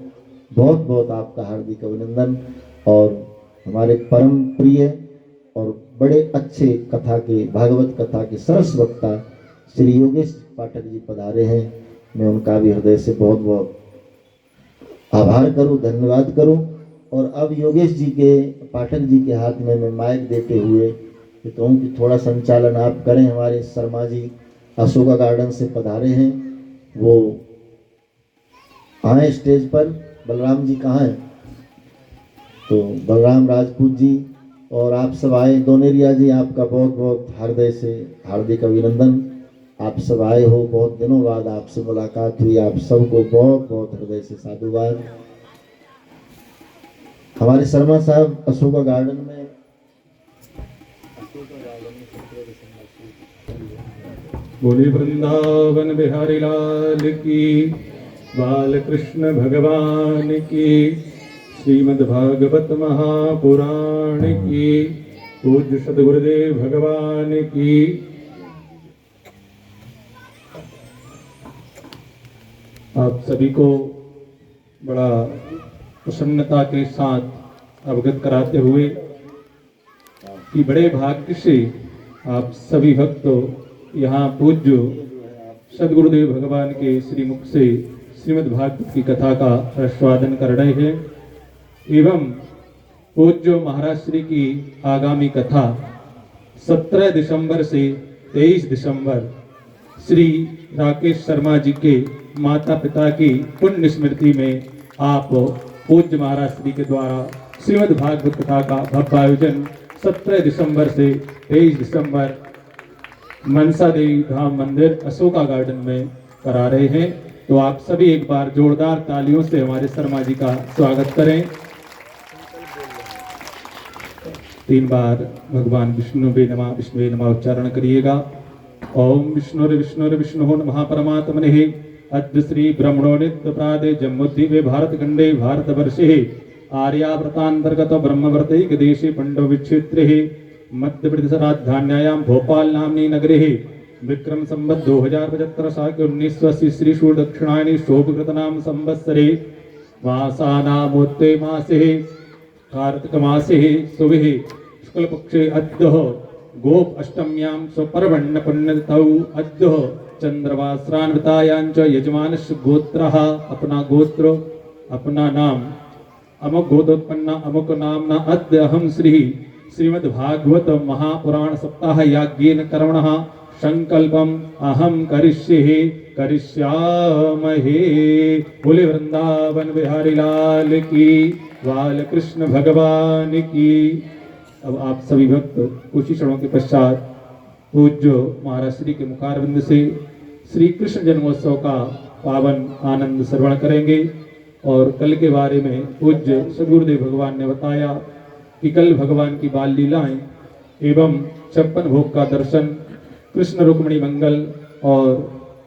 बहुत बहुत आपका हार्दिक अभिनंदन। और हमारे परम प्रिय और बड़े अच्छे कथा के, भागवत कथा के सरस वक्ता श्री योगेश पाठक जी पधारे हैं। मैं उनका भी हृदय से बहुत बहुत आभार करूं, धन्यवाद करूं। और अब योगेश जी के, पाठक जी के हाथ में मैं माइक देते हुए कहूँ कि थोड़ा संचालन आप करें। हमारे शर्मा जी अशोका गार्डन से पधारे हैं, वो आए स्टेज पर। बलराम जी कहाँ हैं? तो बलराम राजपूत जी और आप सब आए। दोनेरिया जी, आपका बहुत बहुत हृदय से हार्दिक अभिनंदन। आप सब आए हो, बहुत दिनों बाद आपसे मुलाकात हुई। आप सबको बहुत बहुत हृदय से साधुवाद। हमारे शर्मा साहब अशोका गार्डन में बोली वृंदावन बिहारी लाल की, बाल कृष्ण भगवान की, श्रीमद् भागवत महापुराण की, पूज्य सद्गुरुदेव भगवान की। आप सभी को बड़ा प्रसन्नता के साथ अवगत कराते हुए कि बड़े भाग्य से आप सभी भक्तों यहाँ पूज्य सद्गुरुदेव भगवान के श्रीमुख से श्रीमद् भागवत की कथा का आस्वादन कर रहे हैं। एवं पूज्य महाराज श्री की आगामी कथा 17 दिसंबर से 23 दिसंबर श्री राकेश शर्मा जी के माता पिता की पुण्य स्मृति में आप पूज्य महाराज श्री के द्वारा श्रीमद् भागवत कथा का भव्य आयोजन 17 दिसंबर से 23 दिसंबर मनसा देवी धाम मंदिर अशोका गार्डन में करा रहे हैं। तो आप सभी एक बार जोरदार तालियों से हमारे शर्मा जी का स्वागत करें। 3 बार भगवान विष्णुवे नमः उच्चारण करिएगा। ओम विष्णुर्विष्णुर्विष्णुः नमः परमात्मने अद्य श्री ब्रह्मणो नित्य प्रादे जम्मुद्वीपे भारतखंडे भारतवर्षे आर्यावर्तांतर्गत ब्रह्मवर्तैक देशे पांडवक्षेत्रे मध्य प्रदेश राजधान्यायां भोपाल नाम्नी नगरे विक्रम संवत 2075 शाके 1980 श्री सूर्य दक्षिणायनी शोभकृत नाम संवत्सरे मासानामोत्ते मासे कार्तिक मासे शुभे शुक्ल पक्षे अद्य गोप अष्टम्यां स्वपर्वण्य पुण्यतिथौ अद्य चंद्रवासरान्वितायां च यजमानस्य गोत्रः अपना गोत्र अपना नाम अमुक गोत्रोत्पन्ना अमुक नामना अद्य अहम श्रीमद् भागवत महापुराण सप्ताह याज्ञेन कर्मणः संकल्पम अहम करिष्यामहे। बोले वृंदावन बिहारी लाल की, बाल कृष्ण भगवान की। अब आप सभी भक्त कुछ ही क्षणों के पश्चात पूज्य महाराज श्री के मुखारविंद से श्री कृष्ण जन्मोत्सव का पावन आनंद श्रवण करेंगे। और कल के बारे में पूज्य सद्गुरुदेव भगवान ने बताया कि कल भगवान की बाल लीलाएं एवं 56 भोग का दर्शन, कृष्ण रुक्मिणी मंगल, और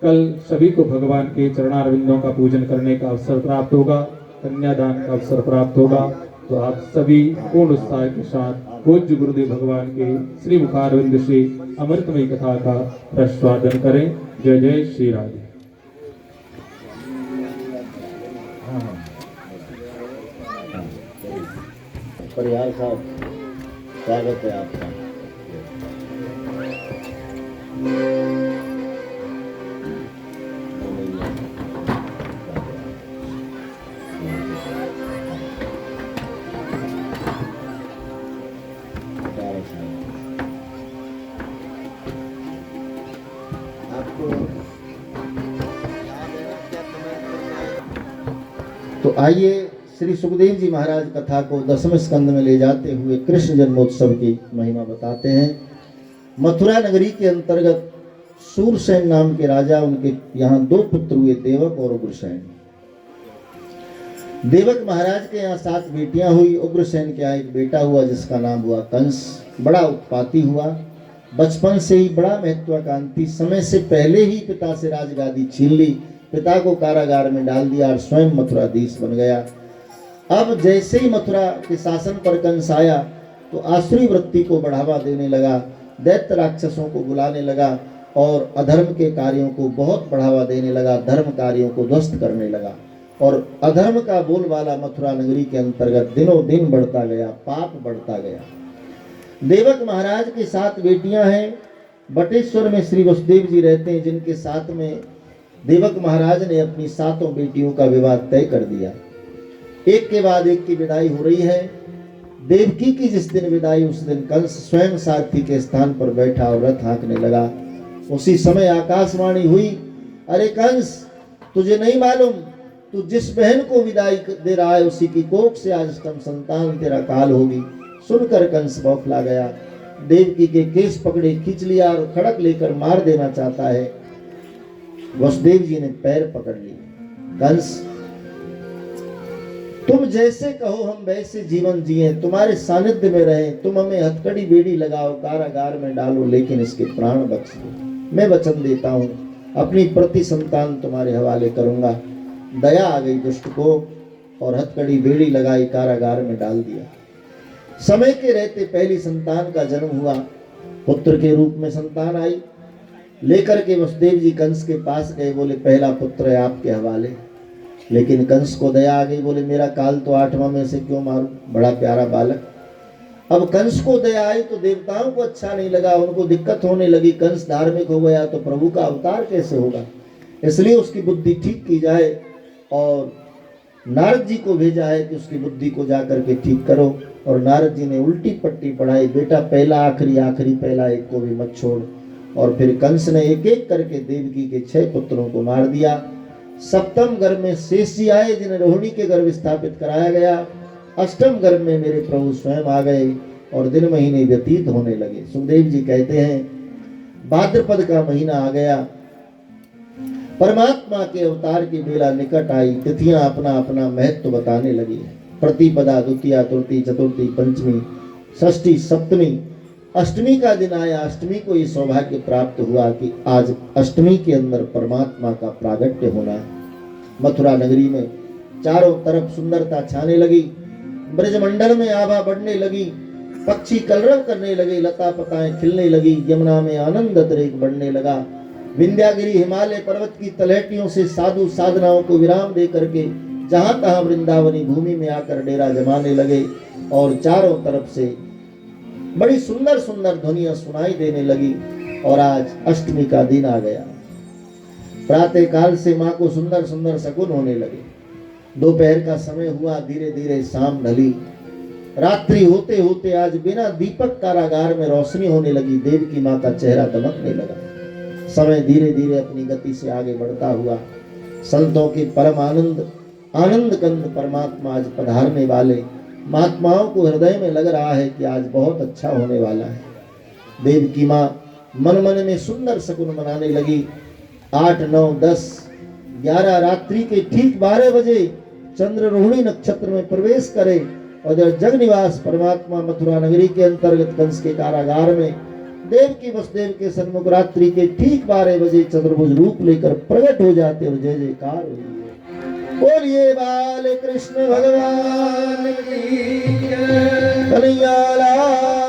कल सभी को भगवान के चरणारविंदों का पूजन करने का अवसर प्राप्त होगा, कन्यादान का अवसर प्राप्त होगा। तो आप सभी पूर्ण उत्साह के साथ पूज्य गुरुदेव भगवान के श्री मुखारविंद से अमृतमयी कथा का रसवादन करें। जय जय श्री राधे। परिहार साहब, स्वागत है आपका। तो आइए श्री सुखदेव जी महाराज कथा को 10वें स्कंद में ले जाते हुए कृष्ण जन्मोत्सव की महिमा बताते हैं। मथुरा नगरी के अंतर्गत सूरसेन नाम के राजा, उनके यहाँ 2 पुत्र हुए, देवक और उग्रसेन। देवक महाराज के यहाँ 7 बेटियां हुई। उग्रसेन के यहाँ एक बेटा हुआ जिसका नाम हुआ कंस। बड़ा उत्पाती हुआ, बचपन से ही बड़ा महत्वाकांक्षी, समय से पहले ही पिता से राजगादी छीन ली, पिता को कारागार में डाल दिया और स्वयं मथुराधीश बन गया। अब जैसे ही मथुरा के शासन पर कंस आया तो आसुरी वृत्ति को बढ़ावा देने लगा, दैत्य राक्षसों को बुलाने लगा और अधर्म के कार्यों को बहुत बढ़ावा देने लगा, धर्म कार्यों को ध्वस्त करने लगा और अधर्म का बोलबाला मथुरा नगरी के अंतर्गत दिनों दिन बढ़ता गया, पाप बढ़ता गया। देवक महाराज की 7 बेटियां हैं। बटेश्वर में श्री वसुदेव जी रहते हैं, जिनके साथ में देवक महाराज ने अपनी 7 बेटियों का विवाह तय कर दिया। एक के बाद एक की विदाई हो रही है। देवकी की जिस दिन विदाई, उस दिन कंस स्वयं सारथी के स्थान पर बैठा और रथ हाँकने लगा। उसी समय आकाशवाणी हुई, अरे कंस, तुझे नहीं मालूम तू जिस बहन को विदाई दे रहा है उसी की कोख से आज स्तंभ संतान तेरा काल होगी। सुनकर कंस बौखला गया, देवकी के केस पकड़े, खींच लिया और खड़क लेकर मार देना चाहता है। वसुदेव जी ने पैर पकड़ लिए। कंस, तुम जैसे कहो हम वैसे जीवन जिए, तुम्हारे सानिध्य में रहे, तुम हमें हथकड़ी बेड़ी लगाओ, कारागार में डालो, लेकिन इसके प्राण बख्श दो। मैं वचन देता हूं अपनी प्रति संतान तुम्हारे हवाले करूंगा। दया आ गई दुष्ट को और हथकड़ी बेड़ी लगाई, कारागार में डाल दिया। समय के रहते पहली संतान का जन्म हुआ। पुत्र के रूप में संतान आई। लेकर के वसुदेव जी कंस के पास गए, बोले पहला पुत्र है आपके हवाले। लेकिन कंस को दया आ गई, बोले मेरा काल तो 8वां में से क्यों मारूं, बड़ा प्यारा बालक। अब कंस को दया आई तो देवताओं को अच्छा नहीं लगा, उनको दिक्कत होने लगी। कंस धार्मिक हो गया तो प्रभु का अवतार कैसे होगा, इसलिए उसकी बुद्धि ठीक की जाए और नारद जी को भेजा है कि उसकी बुद्धि को जाकर के ठीक करो। और नारद जी ने उल्टी पट्टी पढ़ाई, बेटा पहला आखिरी, आखिरी पहला, एक को भी मत छोड़। और फिर कंस ने एक एक करके देवकी के 6 पुत्रों को मार दिया। 7वें गर्भ में शेष जी आए, जिन्हें रोहिणी के गर्भ स्थापित कराया गया। 8वें गर्भ में मेरे प्रभु स्वयं आ गए और दिन महीने व्यतीत होने लगे। सुखदेव जी कहते हैं भाद्रपद का महीना आ गया, परमात्मा के अवतार की बेला निकट आई। तिथियां अपना अपना महत्व बताने लगी। प्रतिपदा, द्वितीया, तृतीय, चतुर्थी, पंचमी, षष्ठी, सप्तमी, अष्टमी का दिन आया। अष्टमी को ये सौभाग्य प्राप्त हुआ कि आज अष्टमी के अंदर परमात्मा का प्रागट्य होना है। मथुरा नगरी में चारों तरफ सुंदरता छाने लगी, ब्रजमंडल में आभा बढ़ने लगी, पक्षी कलरव करने लगे, लता पताएं खिलने लगी, यमुना में आनंद अतिरेक बढ़ने लगा। विंध्यागिरी हिमालय पर्वत की तलहटियों से साधु साधनाओं को विराम दे करके जहां तहां वृंदावनी भूमि में आकर डेरा जमाने लगे और चारों तरफ से बड़ी सुंदर सुंदर ध्वनियां सुनाई देने लगी। और आज अष्टमी का दिन आ गया। प्रातः काल से मां को सुंदर सुंदर शकुन होने लगे। दोपहर का समय हुआ, धीरे धीरे शाम ढली। रात्रि होते होते आज बिना दीपक कारागार में रोशनी होने लगी। देव की मां का चेहरा दमकने लगा। समय धीरे धीरे अपनी गति से आगे बढ़ता हुआ संतों के परम आनंद कंद परमात्मा आज पधारने वाले। महात्माओं को हृदय में लग रहा है कि आज बहुत अच्छा होने वाला है। देव की मां मन मन में सुंदर शकुन मनाने लगी। 8, 9, 10, 11 रात्रि के ठीक 12 बजे चंद्र रोहिणी नक्षत्र में प्रवेश करे और जब जग निवास परमात्मा मथुरा नगरी के अंतर्गत कंस के कारागार में देव की वसुदेव के सन्मुख रात्रि के ठीक 12 बजे चंद्रभुज रूप लेकर प्रकट हो जाते और जय जयकार हुई। बोलिए बाल कृष्ण भगवान की जय। कन्हैया लाल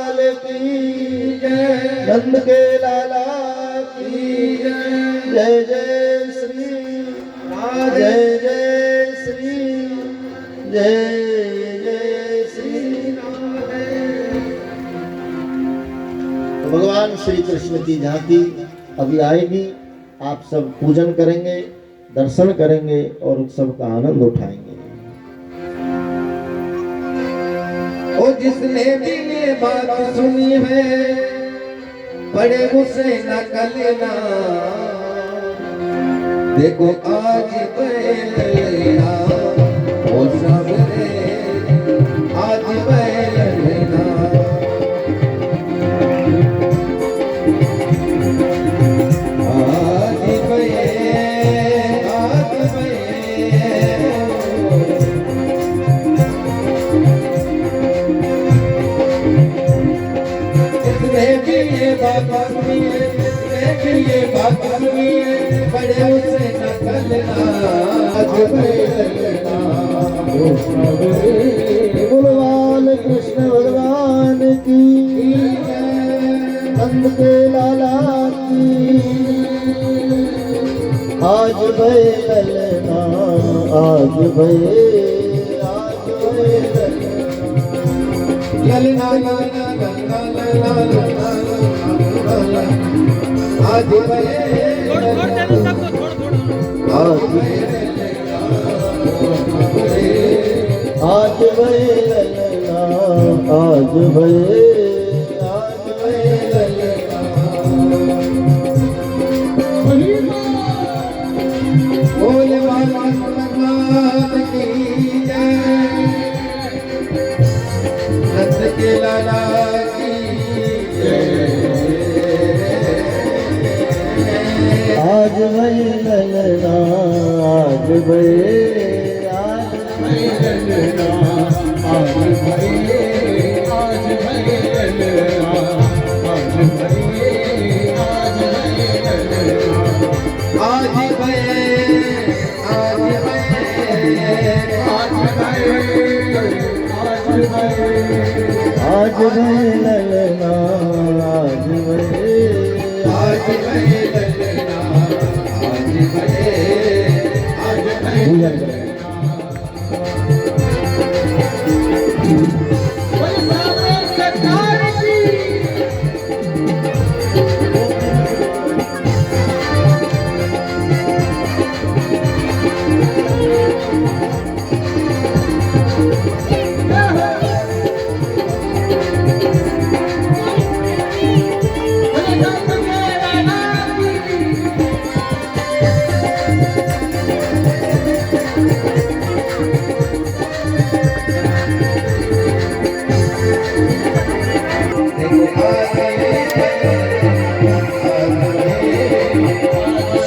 जय जय श्री राधे। तो भगवान श्री कृष्ण की झांकी अभी आएगी, आप सब पूजन करेंगे, दर्शन करेंगे और उत्सव का आनंद उठाएंगे। ओ जिसने भी ये बात सुनी है बड़े उसे न कलना, देखो आज बैलना ओ सबरे आज बैलना। आज ये बात सुनिए बड़े उसे न कलना, आज बैलना ओ सबरे। भगवान कृष्ण भगवान की, नंद के लाला की, आज बैलना आज ललना ललना ललना ललना आज आज बैलना आज बोले वाला भगवान की जय, नंद के लाला की जय। आज बैलना आज बैलना आज बैलना आज बैलना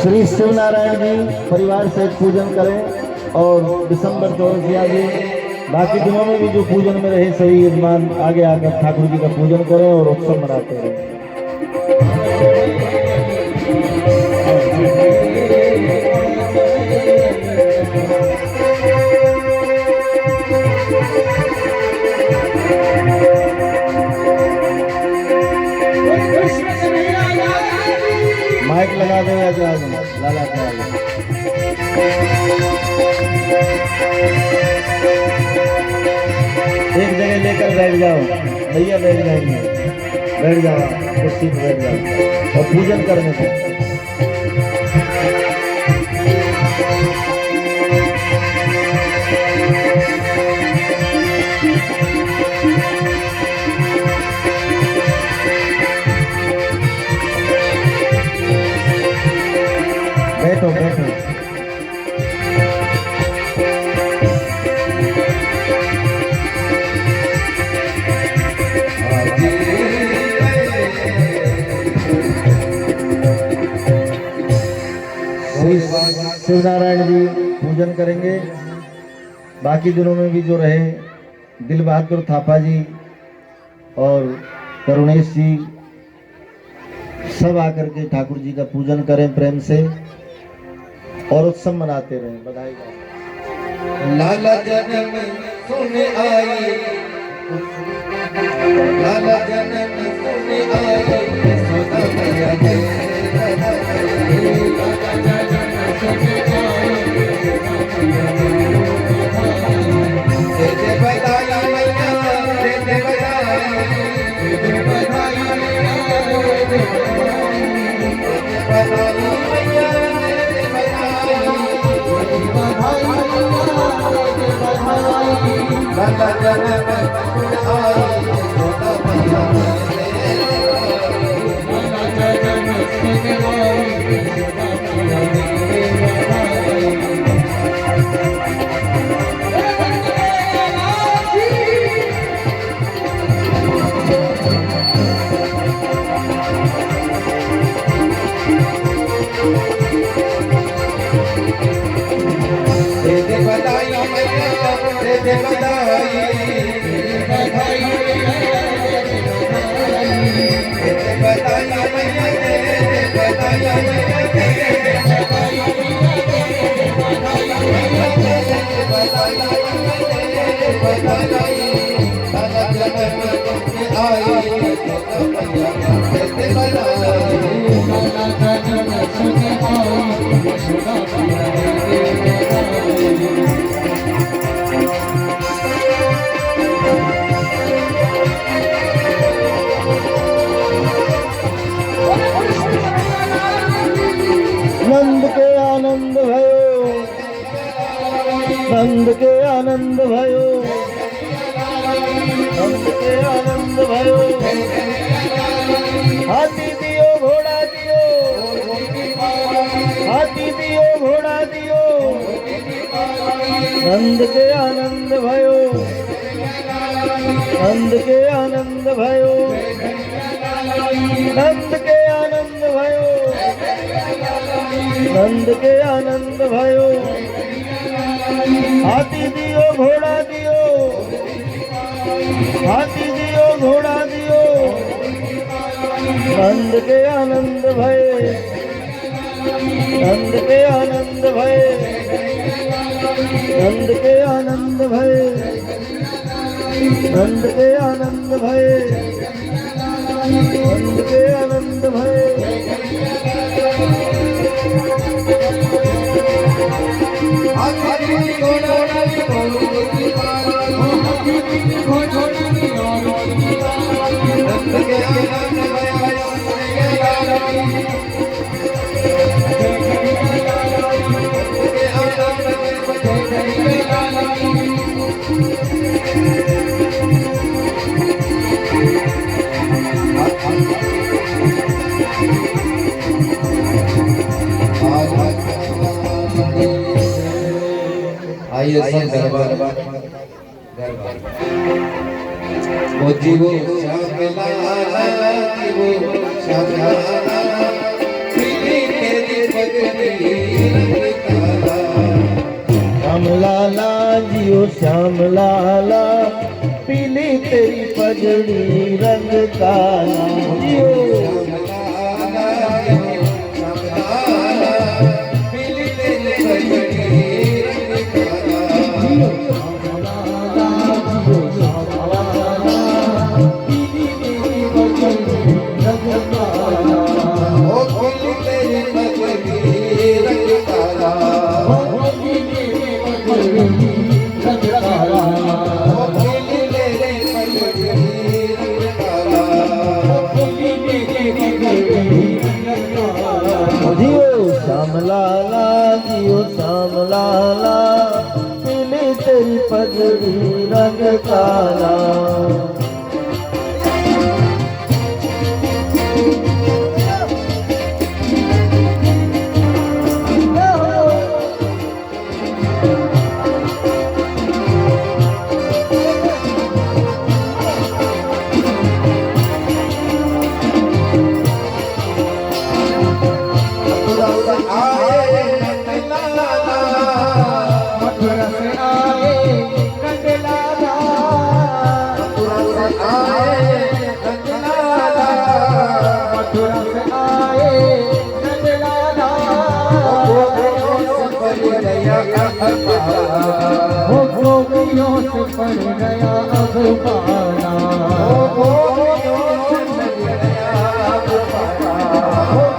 श्री शिवनारायण जी परिवार से पूजन करें और दिसंबर चौरसिया जी बाकी दिनों में भी जो पूजन में रहे सही यजमान आगे आकर ठाकुर जी का पूजन करें और उत्सव मनाते रहें। माइक लगा दो या जो लाला का एक जगह लेकर बैठ जाओ, भैया बैठ जाएंगे, बैठ जाओ कुर्सी पर बैठ जाओ और पूजन करने को। बैठो बैठो। श्री शिवनारायण जी पूजन करेंगे। बाकी दिनों में भी जो रहे दिल बहादुर थापा जी और करुणेश जी सब आकर के ठाकुर जी का पूजन करें प्रेम से और उत्सव मनाते रहें। बधाई लाला जन्म सुने आई, लाला जन्म सुने आई, यशोदा मैया जय लाला जन्म सुने आई, लाला जन्म सुन आई यशोदा मैया दे बधाई मैया दे बधाई नंद के आनंद भयो, नंद के आनंद भयो, नंद के आनंद भयो। हाथी दियो घोड़ा दियो, हाथी दियो घोड़ा दियो, नंद के आनंद भयो, नंद के आनंद भयो, नंद के आनंद भयो, नंद के आनंद भयो। हाथी दियो घोड़ा दियो, हाथी दियो घोड़ा दियो, नंद के आनंद भये, नंद के आनंद भये, नंद के आनंद भये, नंद के आनंद भये, नंद के आनंद भये। आइए सब दरबार ओ जीवो श्यामला जीवो श्यामला पीली तेरी पगड़ी रंग काला श्याम लाला जियो श्याम लाला, पीली तेरी पगड़ी रंग काला। जियो श्याम लाला जियो श्याम लाला, पीली तेरी पगड़ी रंग काला। गोपियों से पड़ गया अब पाना,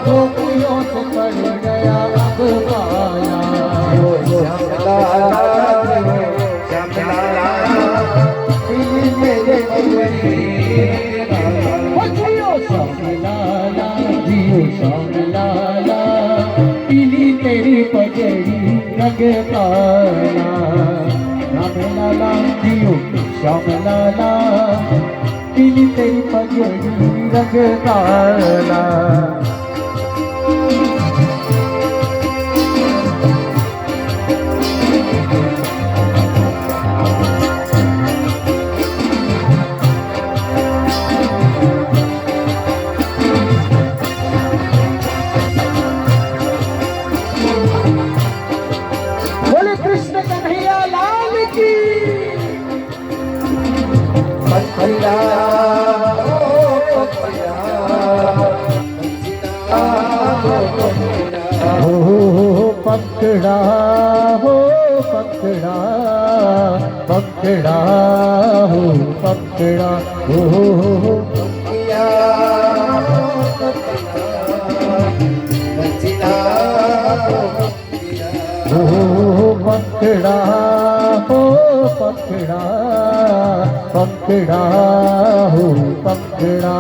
गोपियों से पड़ गया अब पाना। पीली तेरी पगड़ी रंग काला, राम लाला जियो श्याम लाला पीली तेरी पगड़ी रंग काला बोले कृष्ण कन्हैया लाल की पकड़ा हो पकड़ा हो पकड़ा पकड़ा हो पकड़ा हो पकड़ा हो पकड़ा पकड़ा हो पकड़ा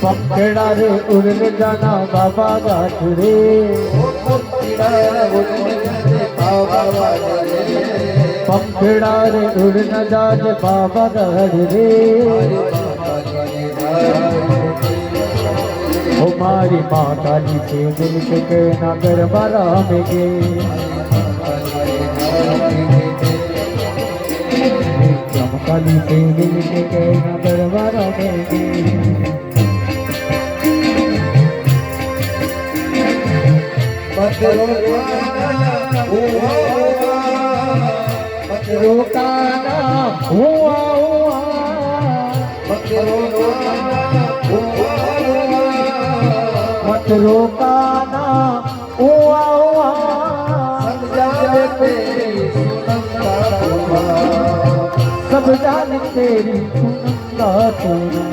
पकड़ा रे उड़न जाना बाबा गाठ रे पकड़ा रे उड़न जाज बाबा गाठ रे हमारी माँ काली से दिल के नगर बरा में गे काली से दिल के नगर बरा में गे रोकाना हुआ मत रोकाना हुआ सब जान तेरी सुनंदा तूने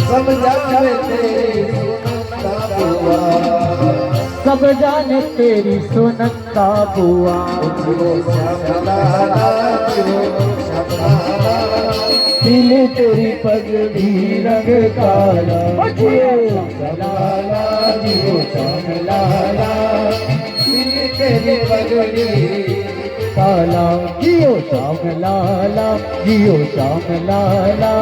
सब जाने तेरी सुनंदा सब जाने तेरी सुनंदा बुआ पीले तेरी पगड़ी रंग काला लाला जियो श्याम लाला पीली तेरी पगड़ी काला जियो श्याम लाला जियो श्याम लाला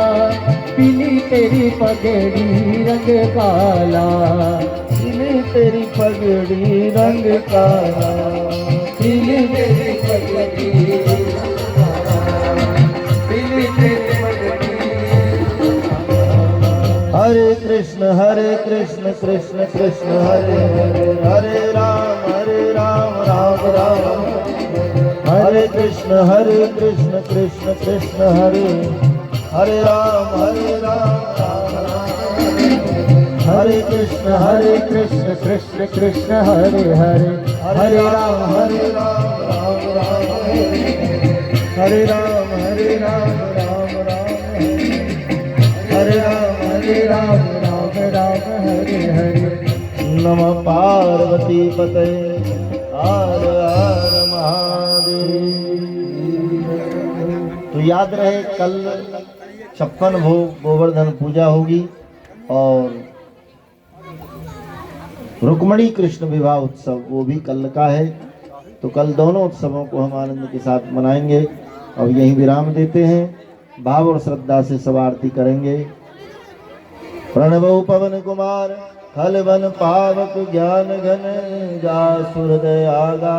पीली तेरी पगड़ी रंग काला पीली तेरी पगड़ी रंग काला पीली तेरी पगड़ी पीली तेरी पगड़ी हरे कृष्ण कृष्ण कृष्ण हरे हरे हरे राम राम राम हरे कृष्ण कृष्ण कृष्ण हरे हरे राम राम राम हरे कृष्ण कृष्ण कृष्ण हरे हरे हरे राम राम राम हरे राम राम राम हरे राम राम हरे हरे नमः पार्वती पते हर हर महादेव। तो याद रहे कल 56 भोग गोवर्धन पूजा होगी और रुक्मणी कृष्ण विवाह उत्सव वो भी कल का है। तो कल दोनों उत्सवों को हम आनंद के साथ मनाएंगे और यहीं विराम देते हैं। भाव और श्रद्धा से सब आरती करेंगे। प्रणवो पवन कुमार खल वन पावक ज्ञान घन जासुर दयागा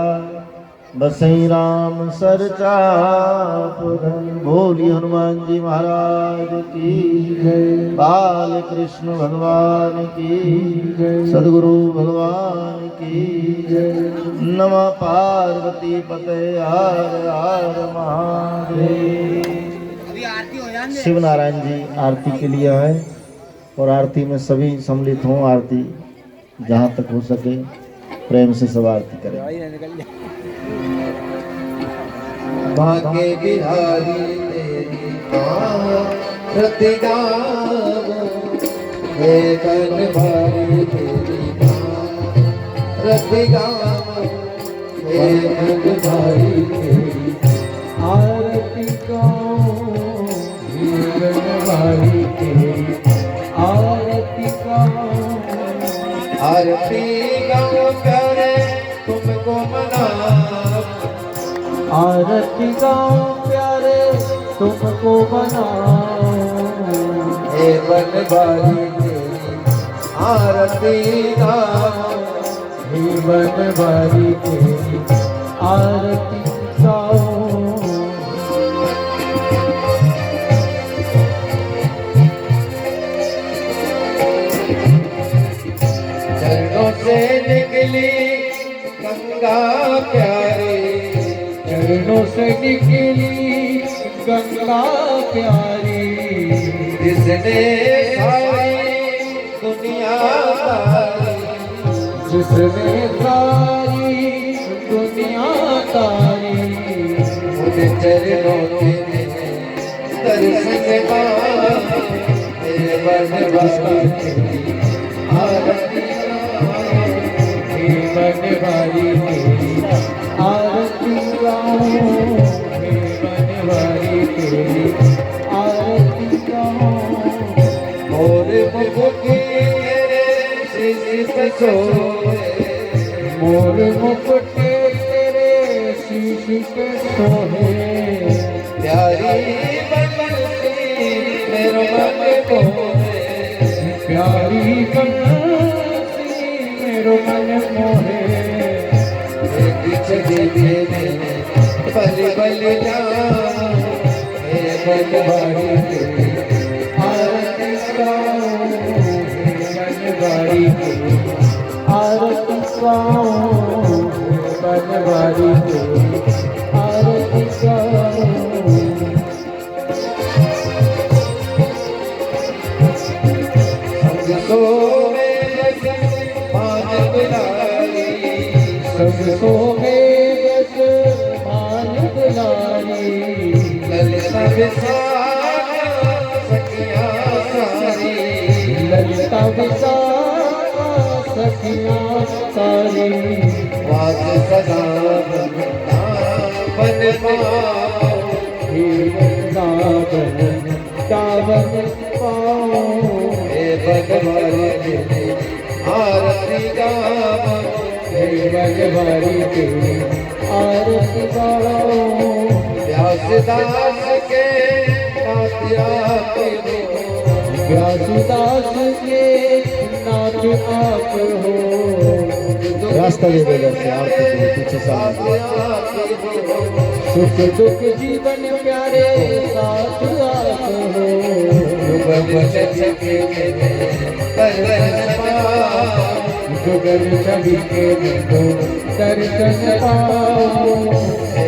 बसई राम सर चापुरन। बोली हनुमान जी महाराज की जय। बाल कृष्ण भगवान की जय। सदगुरु भगवान की जय। नमः पार्वती पते हर हर महादेव। शिव नारायण जी आरती के लिए आए और आरती में सभी सम्मिलित हों। आरती जहाँ तक हो सके प्रेम से सब आरती करें। भाग्य बिहारी तेरी आरती गावो हे कन भारी तेरी आरती गावो हे कन भारी तेरी आरती गाओ जीवन भारी तेरी आरती गाओ आरती गाओ करे तुमको मना आरती गाऊं प्यारे तुमको बनाऊं, हे बनवारी तेरी आरती गाऊं, हे बनवारी तेरी आरती गाऊं। चरणों से निकली गंगा प्यारी, चरणों से निकली गंगा प्यारी, जिसने सारी दुनिया तारी, जिसने सारी दुनिया तारी, उन चरणों के दर्शन पाए, हे बनवारी तेरी आरती गाऊं, हे बनवारी तेरी आरती गाऊं, हे बनवारी तेरी आरती गाऊं। मोर मुखी तेरे शीश सोए, मोर मुकुट तेरे शीश पे सोहे, प्यारी बनती मेरो मन मोहे, प्यारी बंसी मेरो मन मोहे। चले मेरे पल पल जाऊं, हे बनवारी तेरी आरती गाऊं, हे बनवारी तेरी आरती गाऊं, हे बनवारी तेरी आरती गाऊं। सबको मेरे मान बुलाई, सबको बेबस मान बुलाई, ललिता विशाल सखिया सारी, ललिता विशाखा सखियाँ सारी, वास सदा बन पाओ, हे वृंदावन दावन पाओ, हे बनवारी तेरी आरती गाऊं, हे बनवारी तेरी आरती गाओ। व्यासदास के नातिया के व्यासदास के नाथ आप हो, रास्ता दे दो इधर से, आरती के लिए पीछे से सुख दुख जीवन प्यारे साथ आप हो, जुगल छवि के दो दर्शन पाओ, हे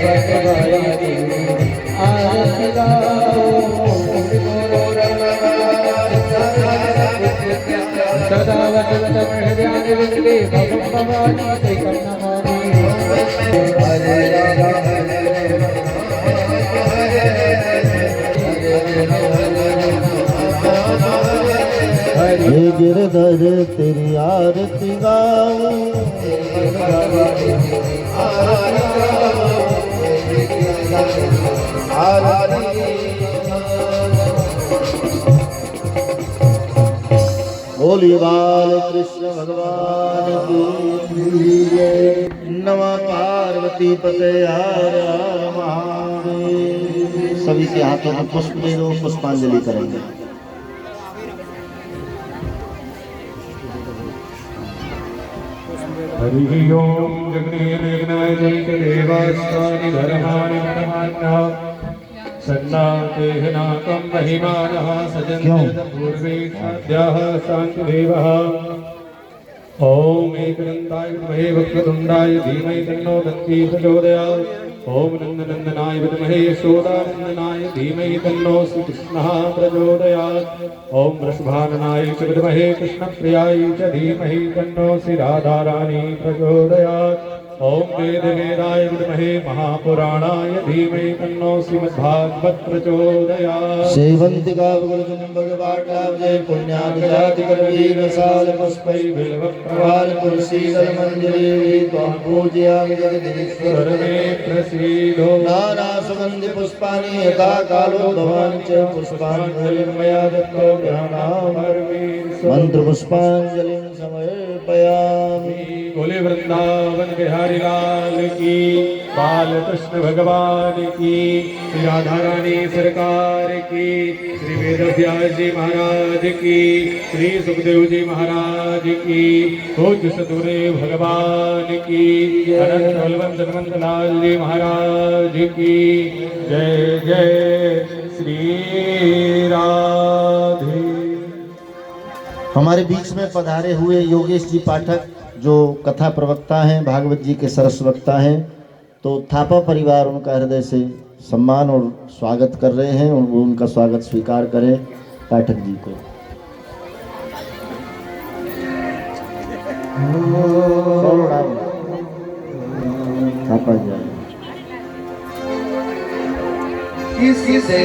बनवारी तेरी आरती गाओ। सदा वदन हृदय विजले भवम भवानी एकम नमामि। हे गिरधर तेरी आरती गाऊं, बोलिए बाल कृष्ण भगवान की जय। नमः पार्वती पते हर हर महादेव। सभी के हाथों में पुष्प दे दो, पुष्पांजलि करेंगे। हरि ओम जगन्नाथ देवास्तानि धर्माणि परमान्यः सन्नातेहनाकं महिमानः सजन्ते पूर्वे साध्याः शान्तिदेवः। ॐ एकदन्ताय विद्महे वक्रतुण्डाय धीमहि तन्नो दन्ती प्रचोदयात्। ॐ नन्दनन्दनाय विद्महे यशोदानन्दनाय धीमहि तन्नो श्रीकृष्णः प्रचोदयात्। ॐ वृषभाननाय च विद्महे कृष्णप्रियाय च धीमहि तन्नो श्रीराधारानी प्रचोदयात्। ॐ वेदवेदाय विद्महे महापुराणाय धीमहि तन्नो श्रीमद्भागवत प्रचोदयात्। सेवन्तिका भगवाटाब्जय पुण्यादिजातिकरवीर साल पुष्पै बिल्वप्रवाल तुलसीदल मंजरी त्वं पूजयामि जगदीश्वर। सर्वे प्रसीदो नाना सुगन्धि पुष्पाणि यथा कालो भवानि च पुष्पाञ्जलिर्मया दत्तो ग्रहाणाम्। परमेश्वर मंत्र पुष्पांजलि समर्पयामि। बोले वृंदावन बिहारी लाल की, बाल कृष्ण भगवान की, श्री राधा रानी सरकार की, श्री वेद व्यास जी महाराज की, श्री सुखदेव जी महाराज की, पूज्य सतगुरु भगवान की, अनंत बलवंत हनुमंत लाल जी महाराज की जय जय श्री राधे। हमारे बीच में पधारे हुए योगेश जी पाठक जो कथा प्रवक्ता हैं, भागवत जी के सरस वक्ता हैं, तो थापा परिवार उनका हृदय से सम्मान और स्वागत कर रहे हैं और वो उनका स्वागत स्वीकार करें पाठक जी को। थापा जी किसी से